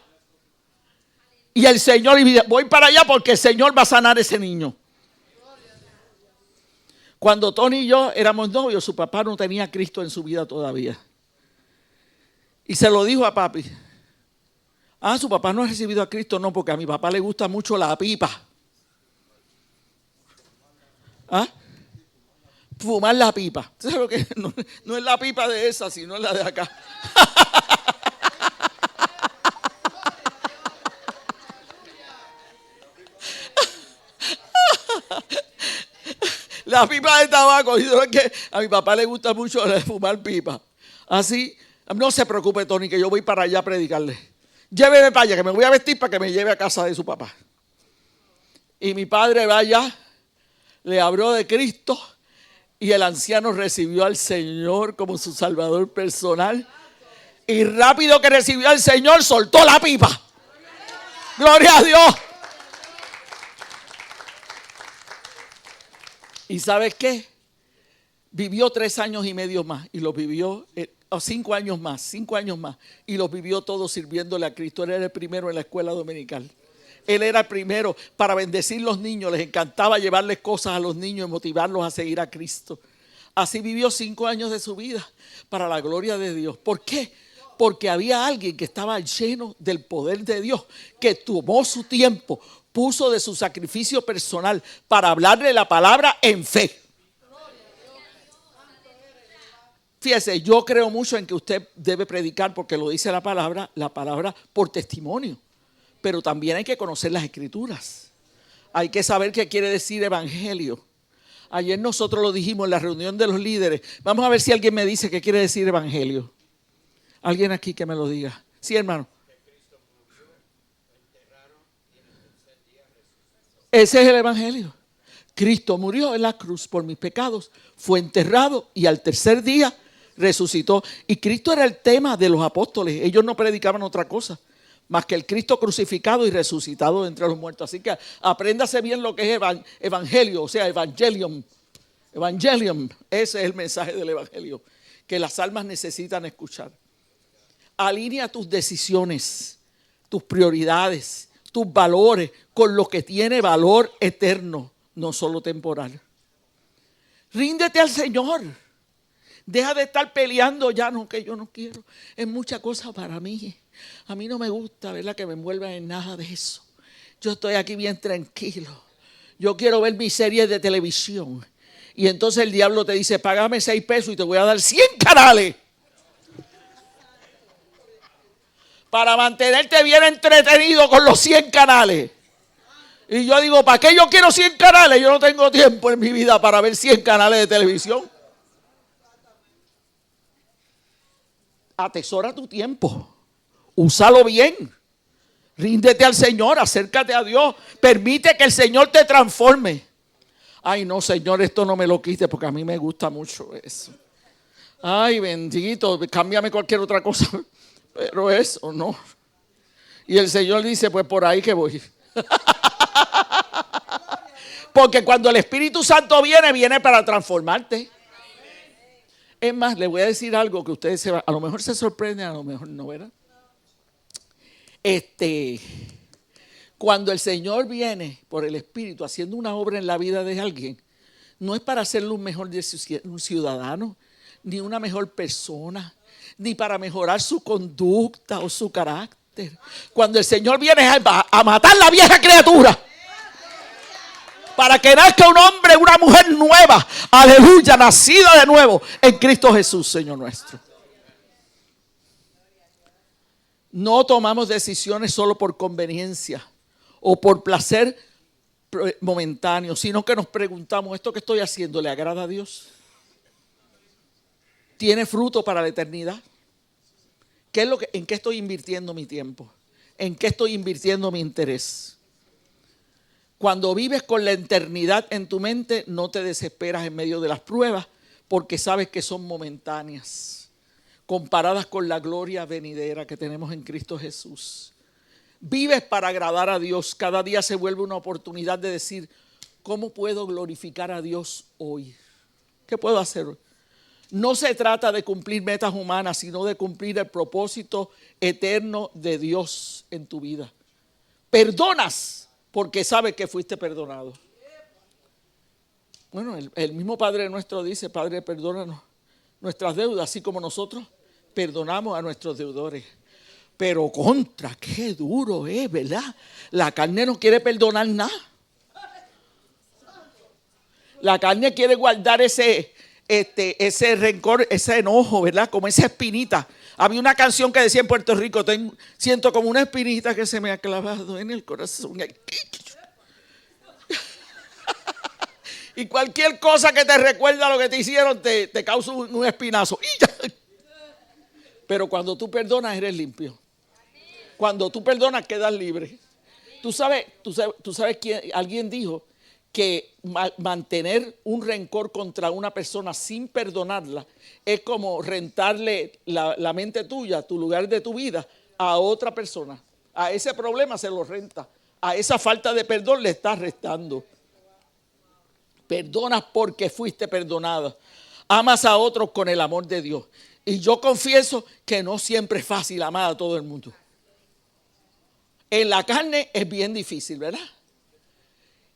Y el Señor, voy para allá porque el Señor va a sanar a ese niño. Cuando Tony y yo éramos novios, su papá no tenía a Cristo en su vida todavía. Y se lo dijo a papi. Su papá no ha recibido a Cristo. No, porque a mi papá le gusta mucho la pipa. Fumar la pipa. ¿Sabes lo que? No es la pipa de esa, sino la de acá. La pipa de tabaco. Y es que a mi papá le gusta mucho fumar pipa. Así, no se preocupe, Tony, que yo voy para allá a predicarle. Lléveme para allá, que me voy a vestir para que me lleve a casa de su papá. Y mi padre va allá, le habló de Cristo y el anciano recibió al Señor como su salvador personal. Y rápido que recibió al Señor, soltó la pipa. ¡Gloria a Dios! ¿Y sabes qué? Vivió 3 años y medio más y lo vivió... 5 años más, y los vivió todos sirviéndole a Cristo. Él era el primero en la escuela dominical. Él era el primero para bendecir a los niños. Les encantaba llevarles cosas a los niños y motivarlos a seguir a Cristo. Así vivió 5 años de su vida para la gloria de Dios. ¿Por qué? Porque había alguien que estaba lleno del poder de Dios, que tomó su tiempo, puso de su sacrificio personal para hablarle la palabra en fe. Fíjese, yo creo mucho en que usted debe predicar porque lo dice la palabra por testimonio. Pero también hay que conocer las escrituras. Hay que saber qué quiere decir evangelio. Ayer nosotros lo dijimos en la reunión de los líderes. Vamos a ver si alguien me dice qué quiere decir evangelio. Alguien aquí que me lo diga. Sí, hermano. Ese es el evangelio. Cristo murió en la cruz por mis pecados, fue enterrado y al tercer día resucitó. Y Cristo era el tema de los apóstoles. Ellos no predicaban otra cosa más que el Cristo crucificado y resucitado de entre los muertos. Así que apréndase bien lo que es evangelio, o sea, evangelium. Evangelium, ese es el mensaje del evangelio que las almas necesitan escuchar. Alinea tus decisiones, tus prioridades, tus valores con lo que tiene valor eterno, no solo temporal. Ríndete al Señor. Deja de estar peleando ya, no, que yo no quiero. Es mucha cosa para mí. A mí no me gusta, ¿verdad?, que me envuelvan en nada de eso. Yo estoy aquí bien tranquilo. Yo quiero ver mis series de televisión. Y entonces el diablo te dice, págame 6 pesos y te voy a dar 100 canales. Para mantenerte bien entretenido con los 100 canales. Y yo digo, ¿para qué yo quiero 100 canales? Yo no tengo tiempo en mi vida para ver 100 canales de televisión. Atesora tu tiempo. Úsalo bien. Ríndete al Señor, acércate a Dios. Permite que el Señor te transforme. Ay, no, Señor, esto no me lo quite porque a mí me gusta mucho eso. Ay, bendito, cámbiame cualquier otra cosa. Pero eso no. Y el Señor dice, pues por ahí que voy. Porque cuando el Espíritu Santo viene para transformarte. Es más, le voy a decir algo que ustedes a lo mejor se sorprenden, a lo mejor no, ¿verdad? Cuando el Señor viene por el Espíritu haciendo una obra en la vida de alguien, no es para hacerlo un mejor un ciudadano, ni una mejor persona, ni para mejorar su conducta o su carácter. Cuando el Señor viene a matar la vieja criatura, para que nazca un hombre, una mujer nueva, aleluya, nacida de nuevo en Cristo Jesús, Señor nuestro. No tomamos decisiones solo por conveniencia o por placer momentáneo, sino que nos preguntamos, ¿esto que estoy haciendo le agrada a Dios? ¿Tiene fruto para la eternidad? ¿En qué estoy invirtiendo mi tiempo? ¿En qué estoy invirtiendo mi interés? Cuando vives con la eternidad en tu mente, no te desesperas en medio de las pruebas porque sabes que son momentáneas, comparadas con la gloria venidera que tenemos en Cristo Jesús. Vives para agradar a Dios. Cada día se vuelve una oportunidad de decir, ¿cómo puedo glorificar a Dios hoy? ¿Qué puedo hacer hoy? No se trata de cumplir metas humanas, sino de cumplir el propósito eterno de Dios en tu vida. Perdonas porque sabes que fuiste perdonado. Bueno, el mismo Padre nuestro dice, Padre, perdónanos nuestras deudas, así como nosotros perdonamos a nuestros deudores. Pero qué duro es, ¿verdad? La carne no quiere perdonar nada. La carne quiere guardar ese rencor, ese enojo, ¿verdad? Como esa espinita. Había una canción que decía en Puerto Rico, siento como una espinita que se me ha clavado en el corazón. Y cualquier cosa que te recuerda lo que te hicieron te causa un espinazo. Pero cuando tú perdonas, eres limpio. Cuando tú perdonas, quedas libre. Tú sabes que alguien dijo que mantener un rencor contra una persona sin perdonarla es como rentarle la mente tuya, tu lugar de tu vida, a otra persona. A ese problema se lo renta. A esa falta de perdón le estás restando. Perdonas porque fuiste perdonada. Amas a otros con el amor de Dios. Y yo confieso que no siempre es fácil amar a todo el mundo. En la carne es bien difícil, ¿verdad?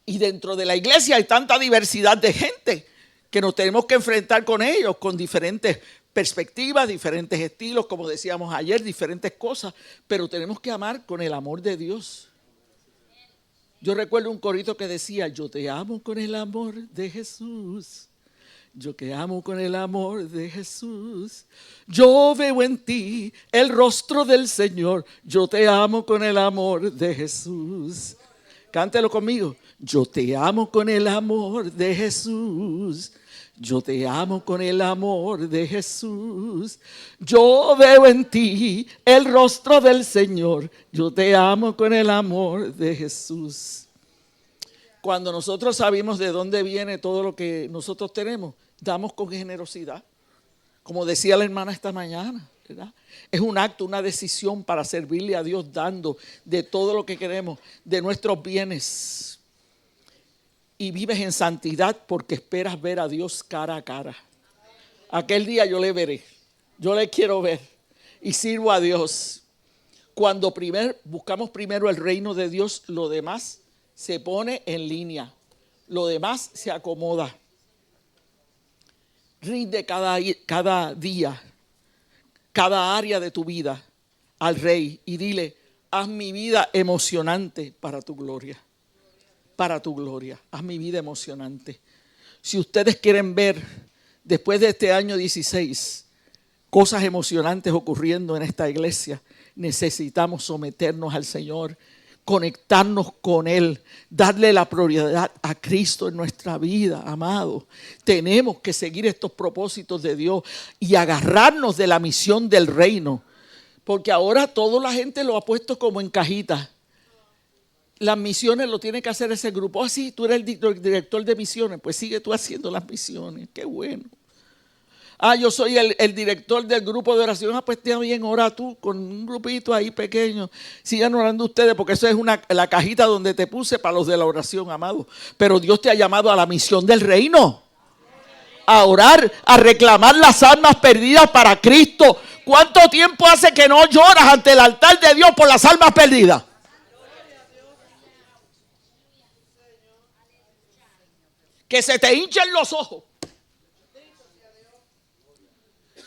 Y dentro de la iglesia hay tanta diversidad de gente que nos tenemos que enfrentar con ellos, con diferentes perspectivas, diferentes estilos, como decíamos ayer, diferentes cosas, pero tenemos que amar con el amor de Dios. Yo recuerdo un corito que decía, yo te amo con el amor de Jesús. Yo te amo con el amor de Jesús. Yo veo en ti el rostro del Señor. Yo te amo con el amor de Jesús. Cántelo conmigo. Yo te amo con el amor de Jesús. Yo te amo con el amor de Jesús. Yo veo en ti el rostro del Señor. Yo te amo con el amor de Jesús. Cuando nosotros sabemos de dónde viene todo lo que nosotros tenemos, damos con generosidad. Como decía la hermana esta mañana, ¿verdad? Es un acto, una decisión para servirle a Dios dando de todo lo que queremos, de nuestros bienes. Y vives en santidad porque esperas ver a Dios cara a cara. Aquel día yo le veré, yo le quiero ver y sirvo a Dios. Cuando buscamos primero el reino de Dios, lo demás se pone en línea, lo demás se acomoda. Rinde cada día, cada área de tu vida al Rey y dile: haz mi vida emocionante para tu gloria. Para tu gloria, haz mi vida emocionante. Si ustedes quieren ver, después de este año 16, cosas emocionantes ocurriendo en esta iglesia, necesitamos someternos al Señor, conectarnos con Él, darle la prioridad a Cristo en nuestra vida, amado. Tenemos que seguir estos propósitos de Dios y agarrarnos de la misión del reino, porque ahora toda la gente lo ha puesto como en cajitas. Las misiones lo tiene que hacer ese grupo. Ah, sí, tú eres el director de misiones, pues sigue tú haciendo las misiones. Qué bueno. Ah, yo soy el director del grupo de oración. Ah, pues está bien, ora tú con un grupito ahí pequeño. Sigan orando ustedes, porque eso es la cajita donde te puse para los de la oración, amado. Pero Dios te ha llamado a la misión del reino. A orar, a reclamar las almas perdidas para Cristo. ¿Cuánto tiempo hace que no lloras ante el altar de Dios por las almas perdidas? Que se te hinchen los ojos.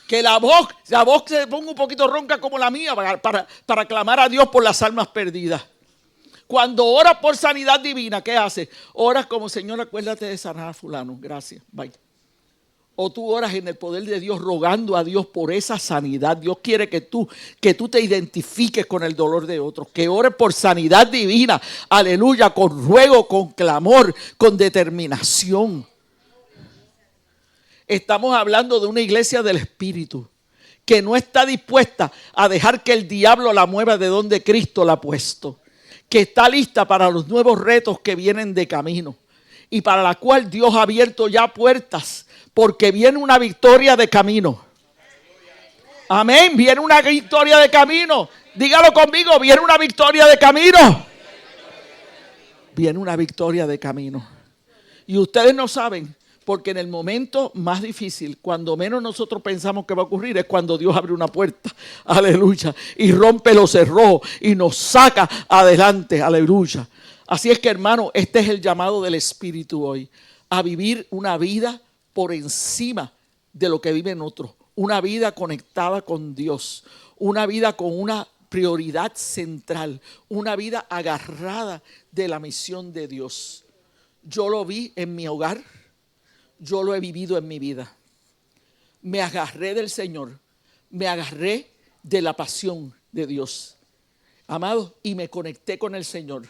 Que la voz se ponga un poquito ronca como la mía para clamar a Dios por las almas perdidas. Cuando oras por sanidad divina, ¿qué haces? Oras como: Señor, acuérdate de sanar a fulano. Gracias, bye. O tú oras en el poder de Dios, rogando a Dios por esa sanidad. Dios quiere que tú te identifiques con el dolor de otros, que ores por sanidad divina, aleluya, con ruego, con clamor, con determinación. Estamos hablando de una iglesia del Espíritu que no está dispuesta a dejar que el diablo la mueva de donde Cristo la ha puesto, que está lista para los nuevos retos que vienen de camino y para la cual Dios ha abierto ya puertas, porque viene una victoria de camino. Amén, viene una victoria de camino. Dígalo conmigo: viene una victoria de camino. Viene una victoria de camino. Y ustedes no saben, porque en el momento más difícil, cuando menos nosotros pensamos que va a ocurrir, es cuando Dios abre una puerta, aleluya, y rompe los cerrojos y nos saca adelante, aleluya. Así es que, hermano, este es el llamado del Espíritu hoy, a vivir una vida por encima de lo que viven otros, una vida conectada con Dios, una vida con una prioridad central, una vida agarrada de la misión de Dios. Yo lo vi en mi hogar. Yo lo he vivido en mi vida. Me agarré del Señor. Me agarré de la pasión de Dios. Amado, y me conecté con el Señor.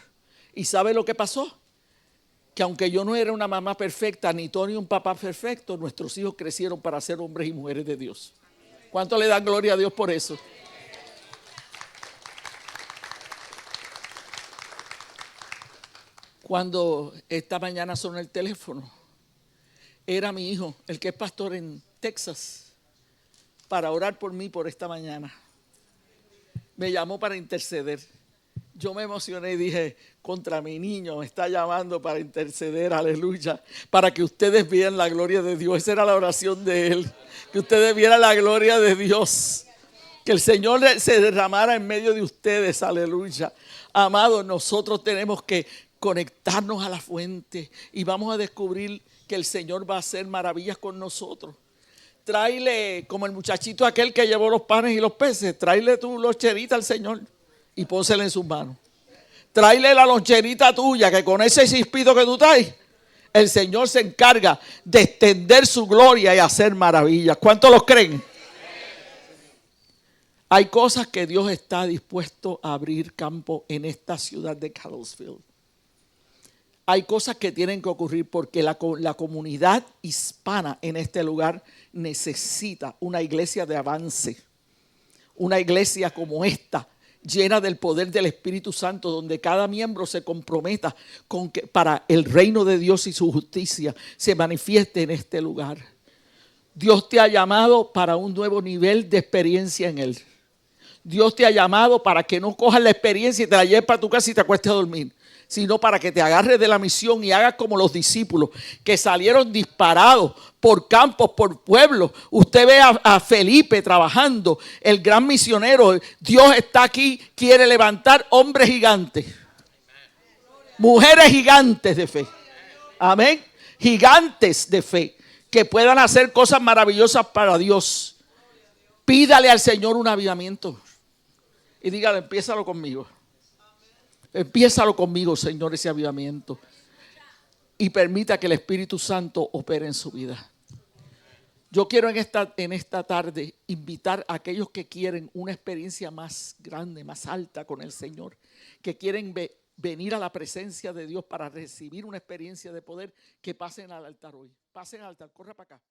¿Y sabe lo que pasó? Que aunque yo no era una mamá perfecta, ni Tony un papá perfecto, nuestros hijos crecieron para ser hombres y mujeres de Dios. ¿Cuánto le dan gloria a Dios por eso? Cuando esta mañana sonó el teléfono, era mi hijo, el que es pastor en Texas, para orar por mí por esta mañana. Me llamó para interceder. Yo me emocioné y dije: contra mi niño me está llamando para interceder, aleluya, para que ustedes vean la gloria de Dios. Esa era la oración de él, que ustedes vieran la gloria de Dios, que el Señor se derramara en medio de ustedes, aleluya. Amados, nosotros tenemos que conectarnos a la fuente y vamos a descubrir que el Señor va a hacer maravillas con nosotros. Tráele, como el muchachito aquel que llevó los panes y los peces, tráele tu loncherita al Señor y pónsela en sus manos. Tráele la loncherita tuya, que con ese cispito que tú traes, el Señor se encarga de extender su gloria y hacer maravillas. ¿Cuántos los creen? Hay cosas que Dios está dispuesto a abrir campo en esta ciudad de Callowsville. Hay cosas que tienen que ocurrir porque la comunidad hispana en este lugar necesita una iglesia de avance. Una iglesia como esta, llena del poder del Espíritu Santo, donde cada miembro se comprometa con que para el reino de Dios y su justicia se manifieste en este lugar. Dios te ha llamado para un nuevo nivel de experiencia en Él. Dios te ha llamado para que no cojas la experiencia y te la lleves para tu casa y te acuestes a dormir, sino para que te agarres de la misión y hagas como los discípulos que salieron disparados por campos, por pueblos. Usted ve a Felipe trabajando, el gran misionero. Dios está aquí, quiere levantar hombres gigantes, mujeres gigantes de fe. Amén. Gigantes de fe que puedan hacer cosas maravillosas para Dios. Pídale al Señor un avivamiento. Y dígale, empiézalo conmigo. Empiézalo conmigo, Señor, ese avivamiento. Y permita que el Espíritu Santo opere en su vida. Yo quiero en esta tarde invitar a aquellos que quieren una experiencia más grande, más alta con el Señor, que quieren venir a la presencia de Dios para recibir una experiencia de poder, que pasen al altar hoy. Pasen al altar, corre para acá.